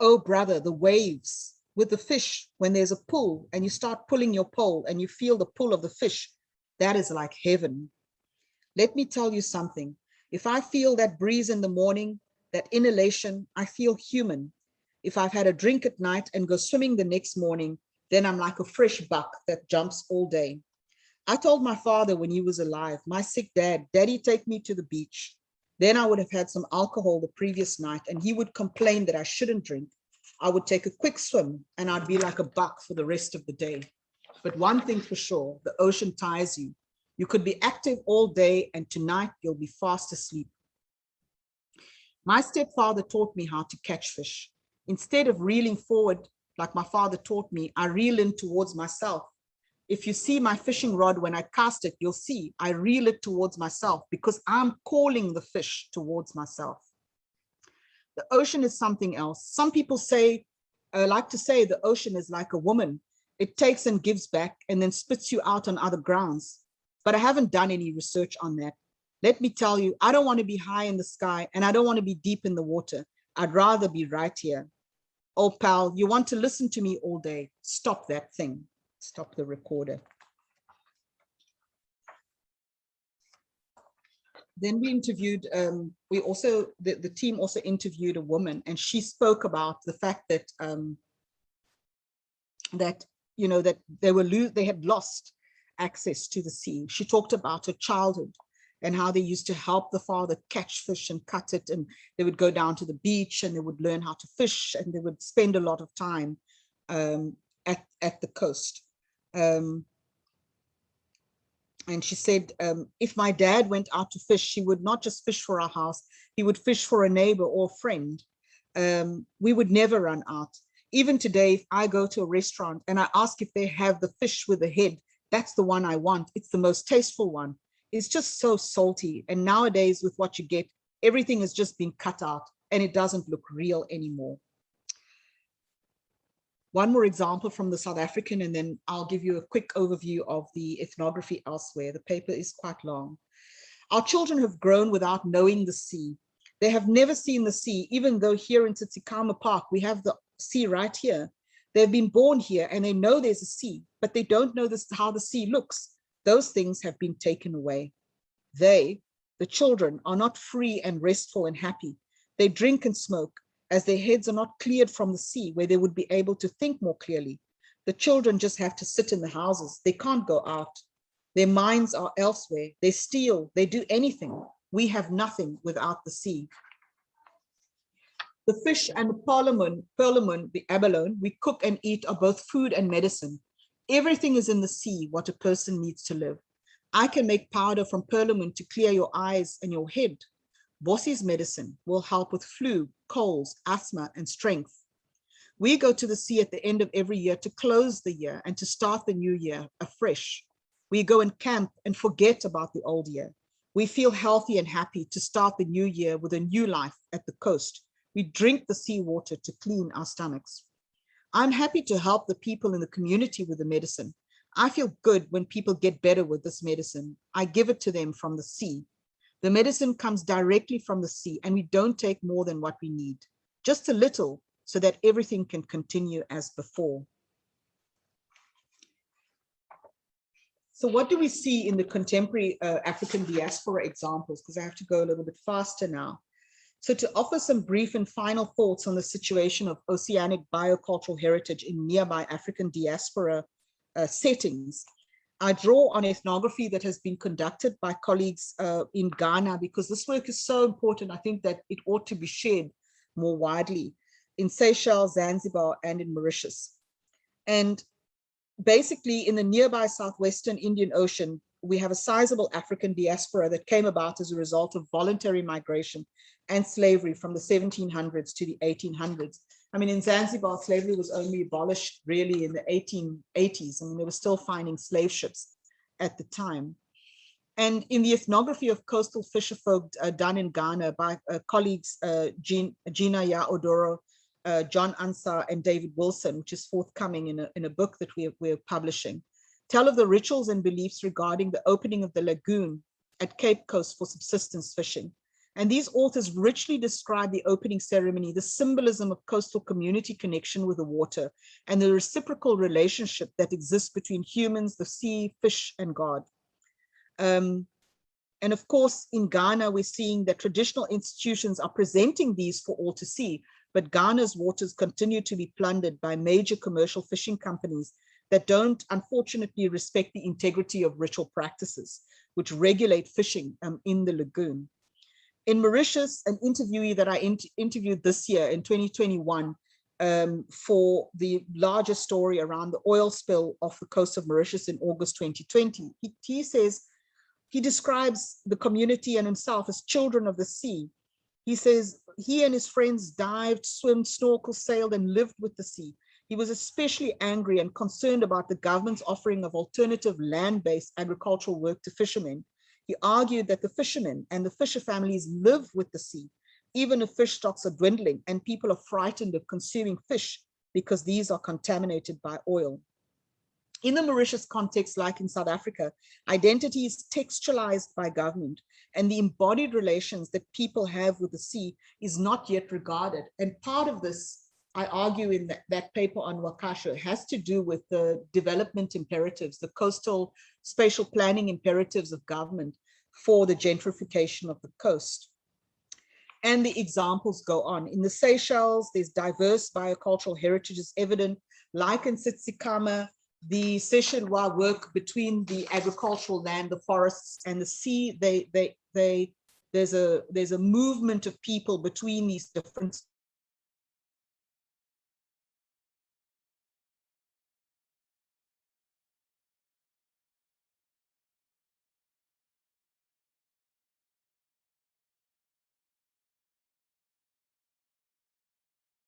Oh, brother, the waves with the fish, when there's a pull and you start pulling your pole and you feel the pull of the fish, that is like heaven. Let me tell you something. If I feel that breeze in the morning, that inhalation, I feel human. If I've had a drink at night and go swimming the next morning, then I'm like a fresh buck that jumps all day. I told my father when he was alive, my sick dad, "Daddy, take me to the beach." Then I would have had some alcohol the previous night and he would complain that I shouldn't drink. I would take a quick swim and I'd be like a buck for the rest of the day. But one thing for sure, the ocean tires you. You could be active all day and tonight you'll be fast asleep. My stepfather taught me how to catch fish. Instead of reeling forward like my father taught me, I reel in towards myself. If you see my fishing rod, when I cast it, you'll see I reel it towards myself because I'm calling the fish towards myself. The ocean is something else. Some people say, like to say the ocean is like a woman. It takes and gives back and then spits you out on other grounds. But I haven't done any research on that. Let me tell you, I don't want to be high in the sky and I don't want to be deep in the water. I'd rather be right here. Oh, pal, you want to listen to me all day. Stop that thing. Stop the recorder. Then we interviewed, the team also interviewed a woman, and she spoke about the fact that that, you know, that they had lost access to the sea. She talked about her childhood and how they used to help the father catch fish and cut it, and they would go down to the beach and they would learn how to fish, and they would spend a lot of time at the coast. And she said, if my dad went out to fish, he would not just fish for our house, he would fish for a neighbor or a friend. We would never run out. Even today, if I go to a restaurant and I ask if they have the fish with the head, that's the one I want. It's the most tasteful one. It's just so salty. And nowadays, with what you get, everything has just been cut out and it doesn't look real anymore. One more example from the South African, and then I'll give you a quick overview of the ethnography elsewhere. The paper is quite long. Our children have grown without knowing the sea. They have never seen the sea, even though here in Tsitsikamma Park, we have the sea right here. They've been born here and they know there's a sea, but they don't know how the sea looks. Those things have been taken away. They, the children, are not free and restful and happy. They drink and smoke, as their heads are not cleared from the sea, where they would be able to think more clearly. The children just have to sit in the houses. They can't go out. Their minds are elsewhere. They steal, they do anything. We have nothing without the sea. The fish and the perlemoen, the abalone, we cook and eat are both food and medicine. Everything is in the sea, what a person needs to live. I can make powder from perlemoen to clear your eyes and your head. Bossie's medicine will help with flu, colds, asthma, and strength. We go to the sea at the end of every year to close the year and to start the new year afresh. We go and camp and forget about the old year. We feel healthy and happy to start the new year with a new life at the coast. We drink the seawater to clean our stomachs. I'm happy to help the people in the community with the medicine. I feel good when people get better with this medicine. I give it to them from the sea. The medicine comes directly from the sea, and we don't take more than what we need, just a little, so that everything can continue as before. So what do we see in the contemporary African diaspora examples? Because I have to go a little bit faster now. So to offer some brief and final thoughts on the situation of oceanic biocultural heritage in nearby African diaspora settings, I draw on ethnography that has been conducted by colleagues in Ghana, because this work is so important. I think that it ought to be shared more widely in Seychelles, Zanzibar, and in Mauritius. And basically in the nearby Southwestern Indian Ocean, we have a sizable African diaspora that came about as a result of voluntary migration and slavery from the 1700s to the 1800s. I mean, in Zanzibar, slavery was only abolished really in the 1880s. I mean, they were still finding slave ships at the time. And in the ethnography of coastal fisherfolk done in Ghana by colleagues Gina Ya Odoro, John Ansar, and David Wilson, which is forthcoming in a book that we're publishing, tell of the rituals and beliefs regarding the opening of the lagoon at Cape Coast for subsistence fishing. And these authors richly describe the opening ceremony, the symbolism of coastal community connection with the water, and the reciprocal relationship that exists between humans, the sea, fish, and God. And of course, in Ghana, we're seeing that traditional institutions are presenting these for all to see, but Ghana's waters continue to be plundered by major commercial fishing companies that don't, unfortunately, respect the integrity of ritual practices, which regulate fishing in the lagoon. In Mauritius, an interviewee that I interviewed this year in 2021 for the larger story around the oil spill off the coast of Mauritius in August 2020, he says, he describes the community and himself as children of the sea. He says he and his friends dived, swam, snorkeled, sailed, and lived with the sea. He was especially angry and concerned about the government's offering of alternative land-based agricultural work to fishermen. He argued that the fishermen and the fisher families live with the sea, even if fish stocks are dwindling and people are frightened of consuming fish because these are contaminated by oil. In the Mauritius context, like in South Africa, identity is textualized by government, and the embodied relations that people have with the sea is not yet regarded. And part of this, I argue in that paper on Wakasha, has to do with the development imperatives, the coastal spatial planning imperatives of government for the gentrification of the coast. And the examples go on. In the Seychelles, there's diverse biocultural heritage is evident Like in Tsitsikama, the Seychellois work between the agricultural land, the forests, and the sea. There's a movement of people between these different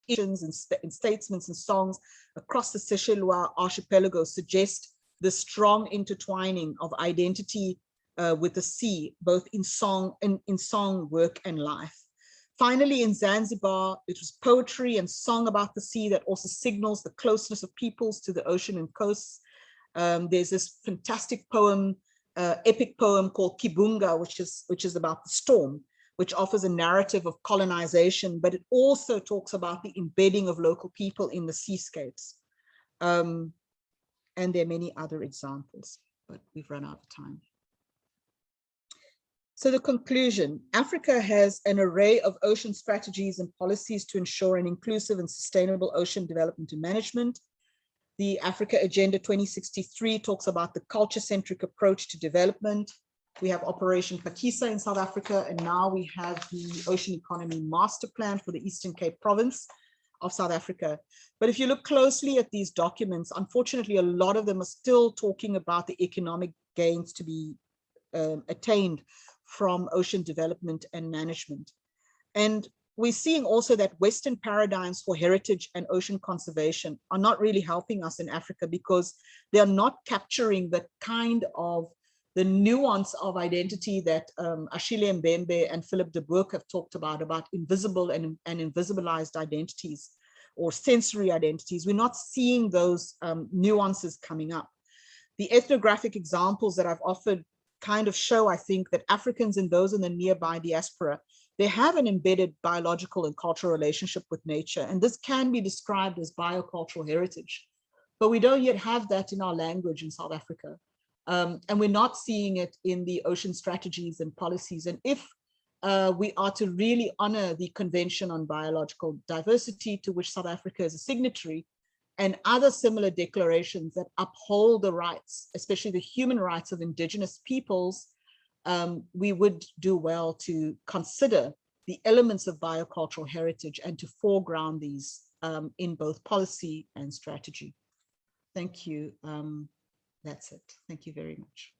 and statements and songs across the Seychellois archipelago suggest the strong intertwining of identity with the sea, both in song, work, and life. Finally, in Zanzibar, it was poetry and song about the sea that also signals the closeness of peoples to the ocean and coasts. There's this fantastic poem, epic poem called Kibunga, which is about the storm, which offers a narrative of colonization, but it also talks about the embedding of local people in the seascapes. And there are many other examples, but we've run out of time. So the conclusion, Africa has an array of ocean strategies and policies to ensure an inclusive and sustainable ocean development and management. The Africa Agenda 2063 talks about the culture-centric approach to development. We have Operation Pakisa in South Africa, and now we have the Ocean Economy Master Plan for the Eastern Cape Province of South Africa. But if you look closely at these documents, unfortunately, a lot of them are still talking about the economic gains to be attained from ocean development and management. And we're seeing also that Western paradigms for heritage and ocean conservation are not really helping us in Africa because they are not capturing the kind of the nuance of identity that Achille Mbembe and Philip de Bourke have talked about invisible and invisibilized identities or sensory identities. We're not seeing those nuances coming up. The ethnographic examples that I've offered kind of show, I think, that Africans and those in the nearby diaspora, they have an embedded biological and cultural relationship with nature. And this can be described as biocultural heritage. But we don't yet have that in our language in South Africa. And we're not seeing it in the ocean strategies and policies. And if we are to really honor the Convention on Biological Diversity, to which South Africa is a signatory, and other similar declarations that uphold the rights, especially the human rights of indigenous peoples, we would do well to consider the elements of biocultural heritage and to foreground these in both policy and strategy. Thank you. That's it. Thank you very much.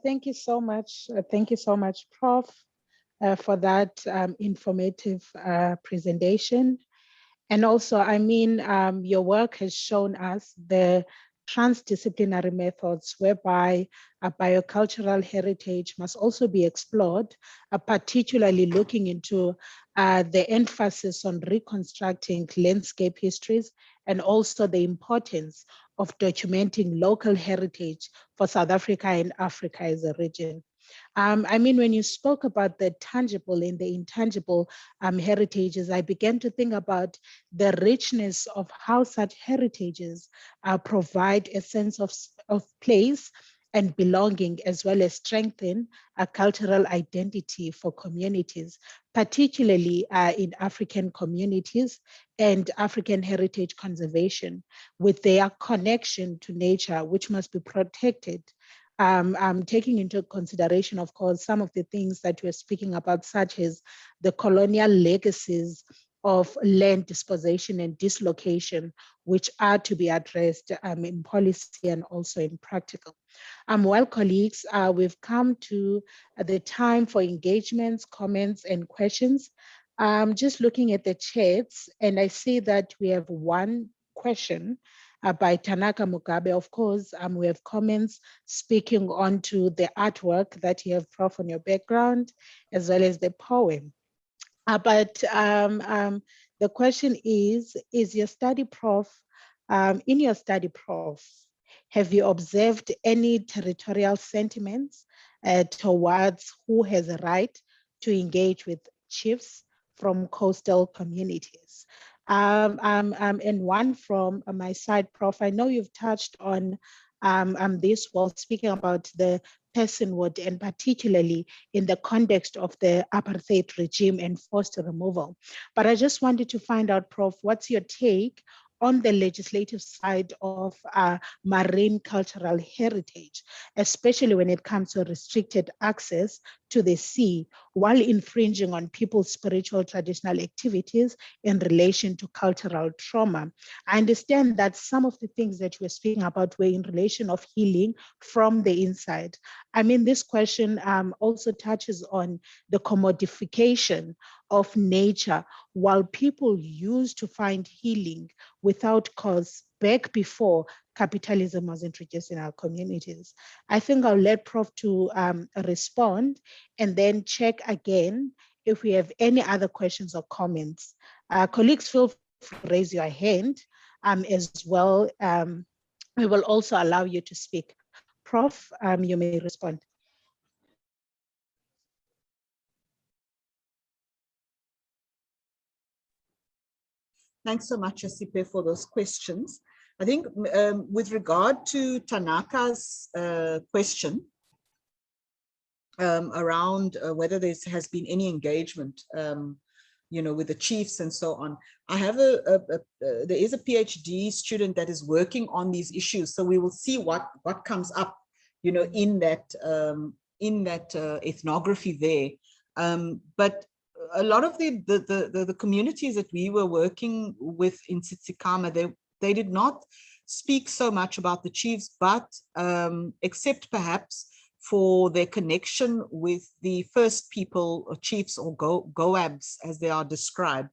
Thank you so much. Thank you so much, Prof, for that informative presentation. And also, I mean, your work has shown us the transdisciplinary methods whereby a biocultural heritage must also be explored, particularly looking into the emphasis on reconstructing landscape histories and also the importance of documenting local heritage for South Africa and Africa as a region. I mean, when you spoke about the tangible and the intangible heritages, I began to think about the richness of how such heritages provide a sense of place and belonging, as well as strengthen a cultural identity for communities, particularly in African communities and African heritage conservation, with their connection to nature, which must be protected. Taking into consideration, of course, some of the things that we're speaking about, such as the colonial legacies of land dispossession and dislocation, which are to be addressed in policy and also in practical. Well, colleagues, we've come to the time for engagements, comments, and questions. Just looking at the chats, and I see that we have one question by Tanaka Mugabe. Of course, we have comments speaking onto the artwork that you have, Prof, on your background, as well as the poem. But the question is your study, Prof, in your study, Prof, have you observed any territorial sentiments towards who has a right to engage with chiefs from coastal communities? And one from my side, Prof, I know you've touched on this while speaking about the personhood, and particularly in the context of the apartheid regime and forced removal. But I just wanted to find out, Prof, what's your take on the legislative side of marine cultural heritage, especially when it comes to restricted access to the sea, while infringing on people's spiritual traditional activities in relation to cultural trauma. I understand that some of the things that you were speaking about were in relation of healing from the inside. I mean, this question also touches on the commodification of nature, while people used to find healing without cause back before capitalism was introduced in our communities. I think I'll let Prof to respond and then check again if we have any other questions or comments. Colleagues, feel free to raise your hand as well. We will also allow you to speak. Prof, you may respond. Thanks so much, Asipe, for those questions. I think with regard to Tanaka's question around whether there has been any engagement, with the chiefs and so on, I have there is a PhD student that is working on these issues, so we will see what comes up, in that ethnography there. But a lot of the communities that we were working with in Tsitsikamma, they did not speak so much about the chiefs, but except perhaps for their connection with the first people or chiefs or goabs as they are described.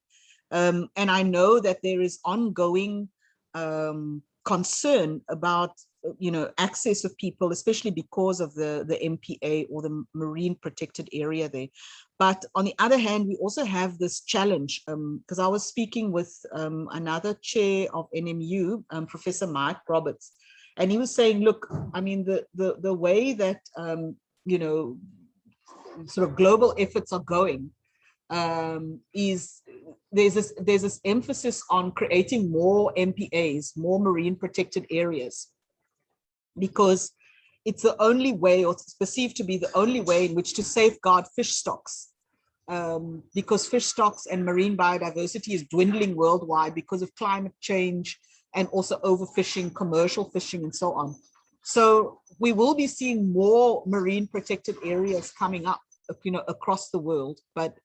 And I know that there is ongoing concern about access of people, especially because of the MPA or the marine protected area there. But on the other hand, we also have this challenge, because I was speaking with another chair of NMU, Professor Mike Roberts, and he was saying, look, I mean, the way that, sort of global efforts are going is there's this emphasis on creating more MPAs, more marine protected areas, because it's the only way, or it's perceived to be the only way in which to safeguard fish stocks, because fish stocks and marine biodiversity is dwindling worldwide because of climate change and also overfishing, commercial fishing, and so on. So we will be seeing more marine protected areas coming up, across the world. But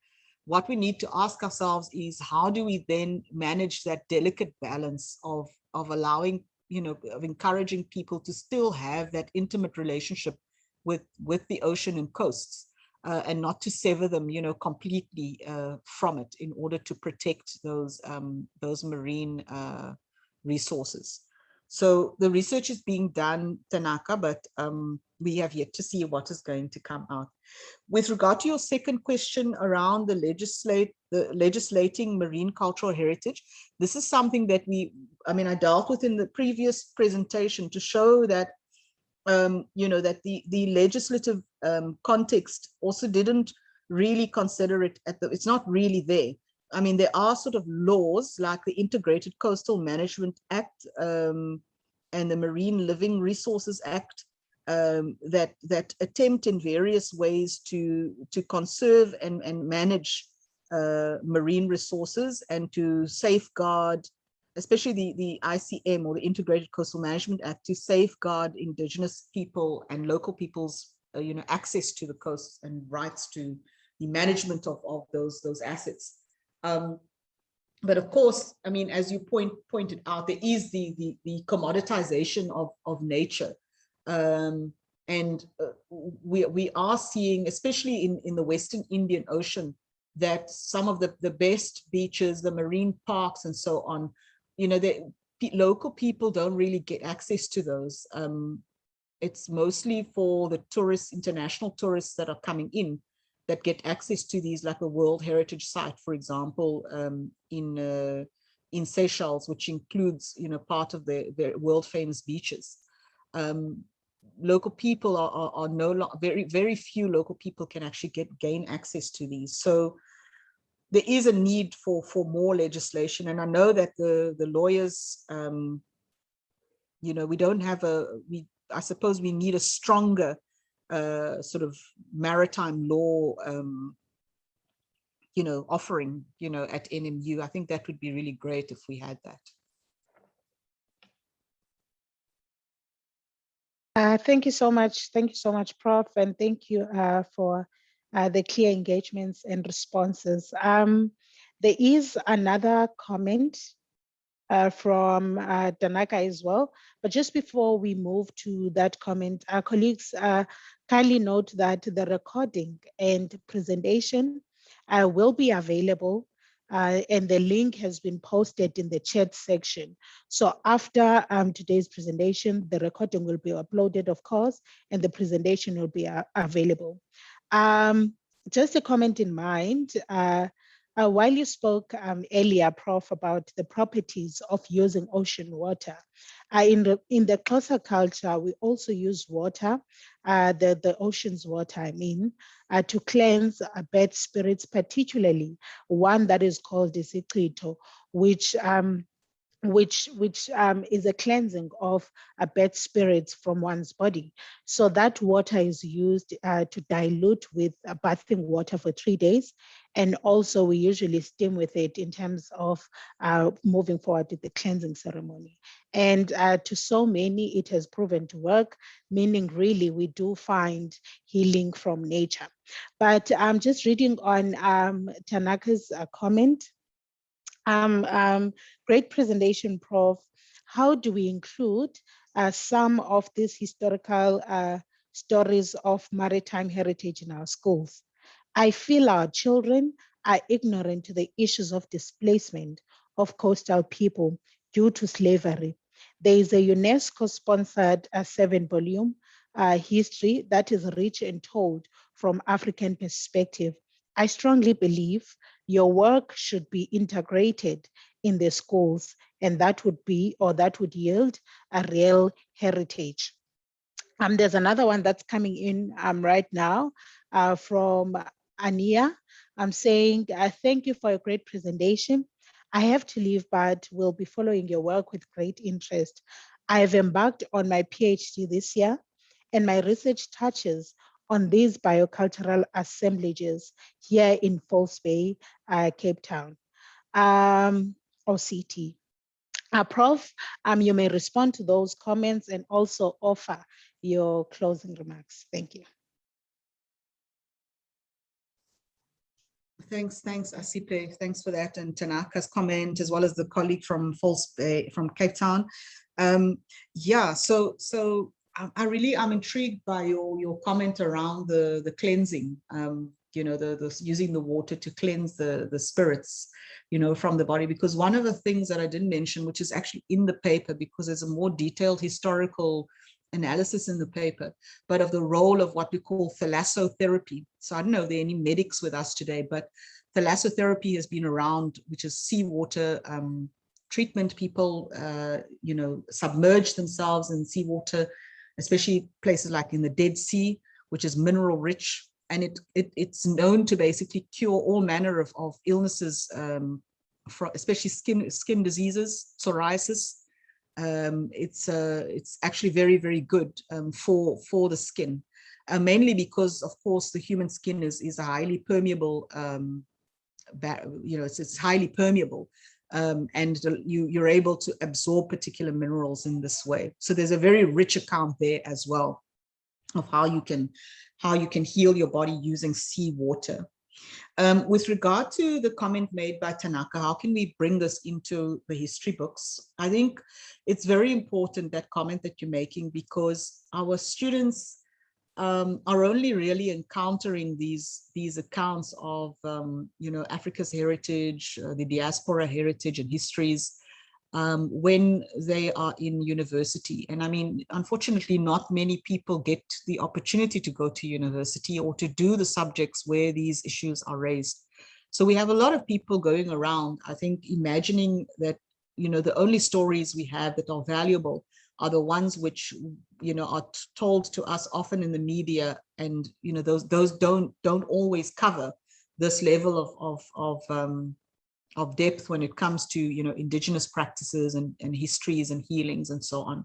what we need to ask ourselves is, how do we then manage that delicate balance of allowing, of encouraging people to still have that intimate relationship with the ocean and coasts, and not to sever them, completely from it, in order to protect those marine resources. So the research is being done, Tanaka, but we have yet to see what is going to come out. With regard to your second question around the legislating marine cultural heritage, this is something that I dealt with in the previous presentation to show that, that the legislative context also didn't really consider it it's not really there. I mean, there are sort of laws like the Integrated Coastal Management Act and the Marine Living Resources Act that attempt in various ways to conserve and manage marine resources, and to safeguard, especially the ICM, or the Integrated Coastal Management Act, to safeguard Indigenous people and local people's access to the coast and rights to the management of those assets. But of course, I mean, as you pointed out, there is the commoditization of nature. And we are seeing, especially in the Western Indian Ocean, that some of the best beaches, the marine parks and so on, local people don't really get access to those. It's mostly for the tourists, international tourists that are coming in, that get access to these, like a World Heritage Site, for example, in Seychelles, which includes, part of the world famous beaches. Local people are no longer, very few local people can actually gain access to these. So there is a need for more legislation. And I know that the lawyers, we don't have I suppose we need a stronger sort of maritime law, offering, at NMU. I think that would be really great if we had that. Thank you so much. Thank you so much, Prof. And thank you for the clear engagements and responses. There is another comment from Tanaka as well. But just before we move to that comment, our colleagues kindly note that the recording and presentation will be available, and the link has been posted in the chat section. So after today's presentation, the recording will be uploaded, of course, and the presentation will be available. Just a comment in mind, while you spoke earlier, Prof, about the properties of using ocean water, in the Xhosa culture, we also use water, the ocean's water, to cleanse bad spirits, particularly one that is called isichito, which is a cleansing of bad spirits from one's body. So that water is used to dilute with bathing water for 3 days. And also we usually steam with it in terms of moving forward with the cleansing ceremony. And to so many, it has proven to work, meaning really we do find healing from nature. But I'm just reading on Tanaka's comment. Great presentation, Prof. How do we include some of these historical stories of maritime heritage in our schools? I feel our children are ignorant to the issues of displacement of coastal people due to slavery. There is a UNESCO-sponsored 7-volume history that is rich and told from African perspective. I strongly believe your work should be integrated in the schools, and that would yield a real heritage. There's another one that's coming in right now from Ania. I'm saying, thank you for a great presentation. I have to leave, but will be following your work with great interest. I have embarked on my PhD this year, and my research touches on these biocultural assemblages here in False Bay, Cape Town, OCT. Prof, you may respond to those comments and also offer your closing remarks. Thank you. Thanks, Asipe. Thanks for that, and Tanaka's comment, as well as the colleague from Cape Town. Yeah, so I'm intrigued by your comment around the cleansing. The using the water to cleanse the spirits, from the body. Because one of the things that I didn't mention, which is actually in the paper, because there's a more detailed historical analysis in the paper, but of the role of what we call Lasso Therapy. So I don't know if there are any medics with us today, but Lasso Therapy has been around, which is seawater treatment. People, submerge themselves in seawater, especially places like in the Dead Sea, which is mineral rich. And it's known to basically cure all manner of illnesses, especially skin diseases, psoriasis. It's actually very, very good for the skin, mainly because, of course, the human skin is a highly permeable, it's highly permeable, and you're able to absorb particular minerals in this way. So there's a very rich account there as well of how you can heal your body using seawater. With regard to the comment made by Tanaka, how can we bring this into the history books? I think it's very important, that comment that you're making, because our students are only really encountering these accounts of Africa's heritage, the diaspora heritage and histories, when they are in university. And I mean, unfortunately, not many people get the opportunity to go to university or to do the subjects where these issues are raised. So we have a lot of people going around, I think, imagining that, the only stories we have that are valuable are the ones which, are told to us often in the media. And, those don't always cover this level of depth when it comes to indigenous practices and histories and healings and so on.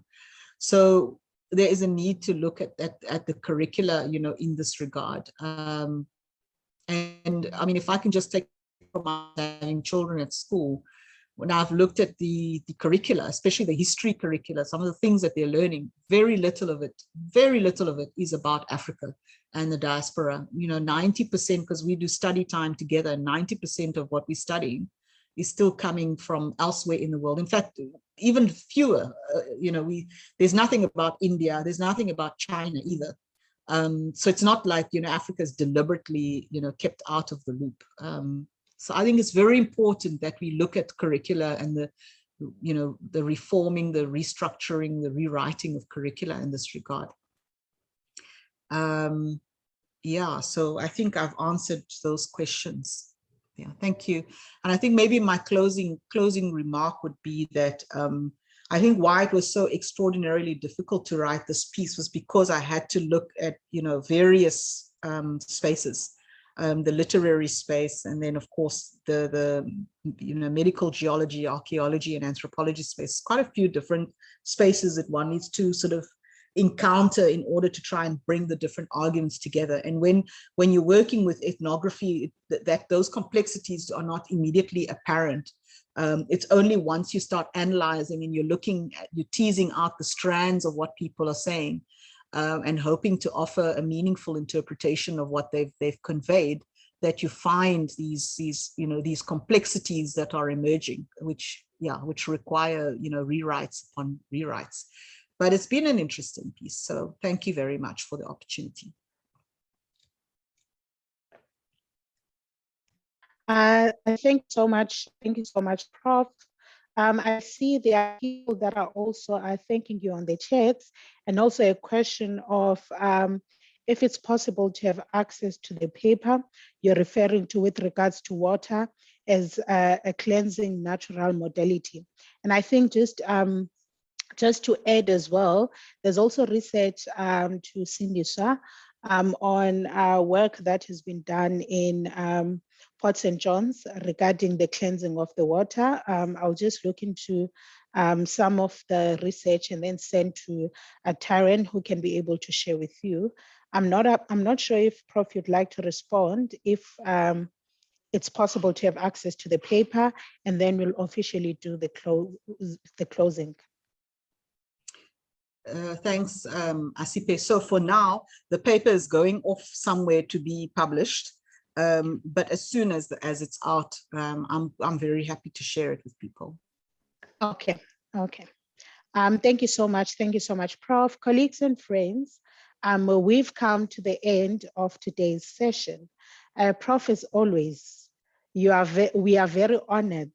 So there is a need to look at the curricula, you know, in this regard. And I mean, if I can just take from having children at school, when I've looked at the curricula, especially the history curricula, some of the things that they're learning, very little of it is about Africa and the diaspora. You know, 90%, because we do study time together, 90% of what we're studying is still coming from elsewhere in the world. In fact, even fewer, you know, there's nothing about India, there's nothing about China either. So it's not like, you know, Africa is deliberately, you know, kept out of the loop. So I think it's very important that we look at curricula and the, you know, the reforming, the restructuring, the rewriting of curricula in this regard. Yeah, so I think I've answered those questions. Yeah, thank you. And I think maybe my closing remark would be that I think why it was so extraordinarily difficult to write this piece was because I had to look at, you know, various spaces. The literary space, and then of course the you know, medical geology, archaeology, and anthropology space. Quite a few different spaces that one needs to sort of encounter in order to try and bring the different arguments together. And when you're working with ethnography, that those complexities are not immediately apparent. It's only once you start analyzing and you're teasing out the strands of what people are saying, and hoping to offer a meaningful interpretation of what they've conveyed, that you find these you know, these complexities that are emerging, which require, you know, rewrites upon rewrites. But it's been an interesting piece, so thank you very much for the opportunity. Thank you so much, Prof. I see there are people that are also thanking you on the chats, and also a question of if it's possible to have access to the paper you're referring to with regards to water as a cleansing natural modality. And I think just to add as well, there's also research to Cindy Shah on work that has been done in Port St. John's regarding the cleansing of the water. I'll just look into some of the research and then send to Taryn, who can be able to share with you. I'm not sure if Prof you'd like to respond, if it's possible to have access to the paper, and then we'll officially do the closing. Thanks, Asipe. So for now, the paper is going off somewhere to be published. But as soon as it's out, I'm very happy to share it with people. Okay. Thank you so much. Thank you so much, Prof. Colleagues and friends, we've come to the end of today's session. Prof, as always, we are very honored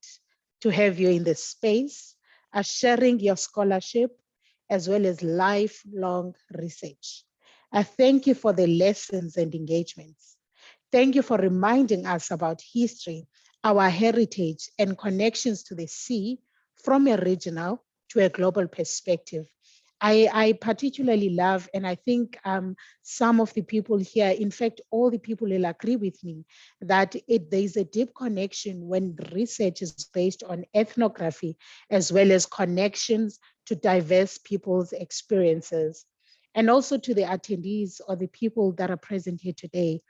to have you in this space, sharing your scholarship as well as lifelong research. Thank you for the lessons and engagements. Thank you for reminding us about history, our heritage, and connections to the sea from a regional to a global perspective. I particularly love, and I think some of the people here, in fact, all the people will agree with me, that there's a deep connection when research is based on ethnography, as well as connections to diverse people's experiences. And also to the attendees or the people that are present here today,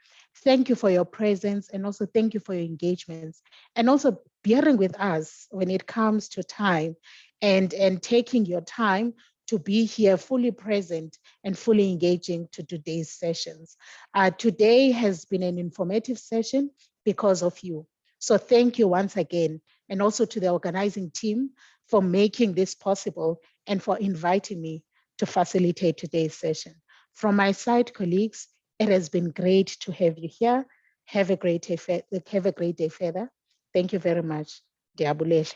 thank you for your presence, and also thank you for your engagements, and also bearing with us when it comes to time and taking your time to be here fully present and fully engaging to today's sessions. Today has been an informative session because of you. So thank you once again, and also to the organizing team for making this possible and for inviting me to facilitate today's session. From my side, colleagues, it has been great to have you here. Have a great day further. Thank you very much. Diabulele.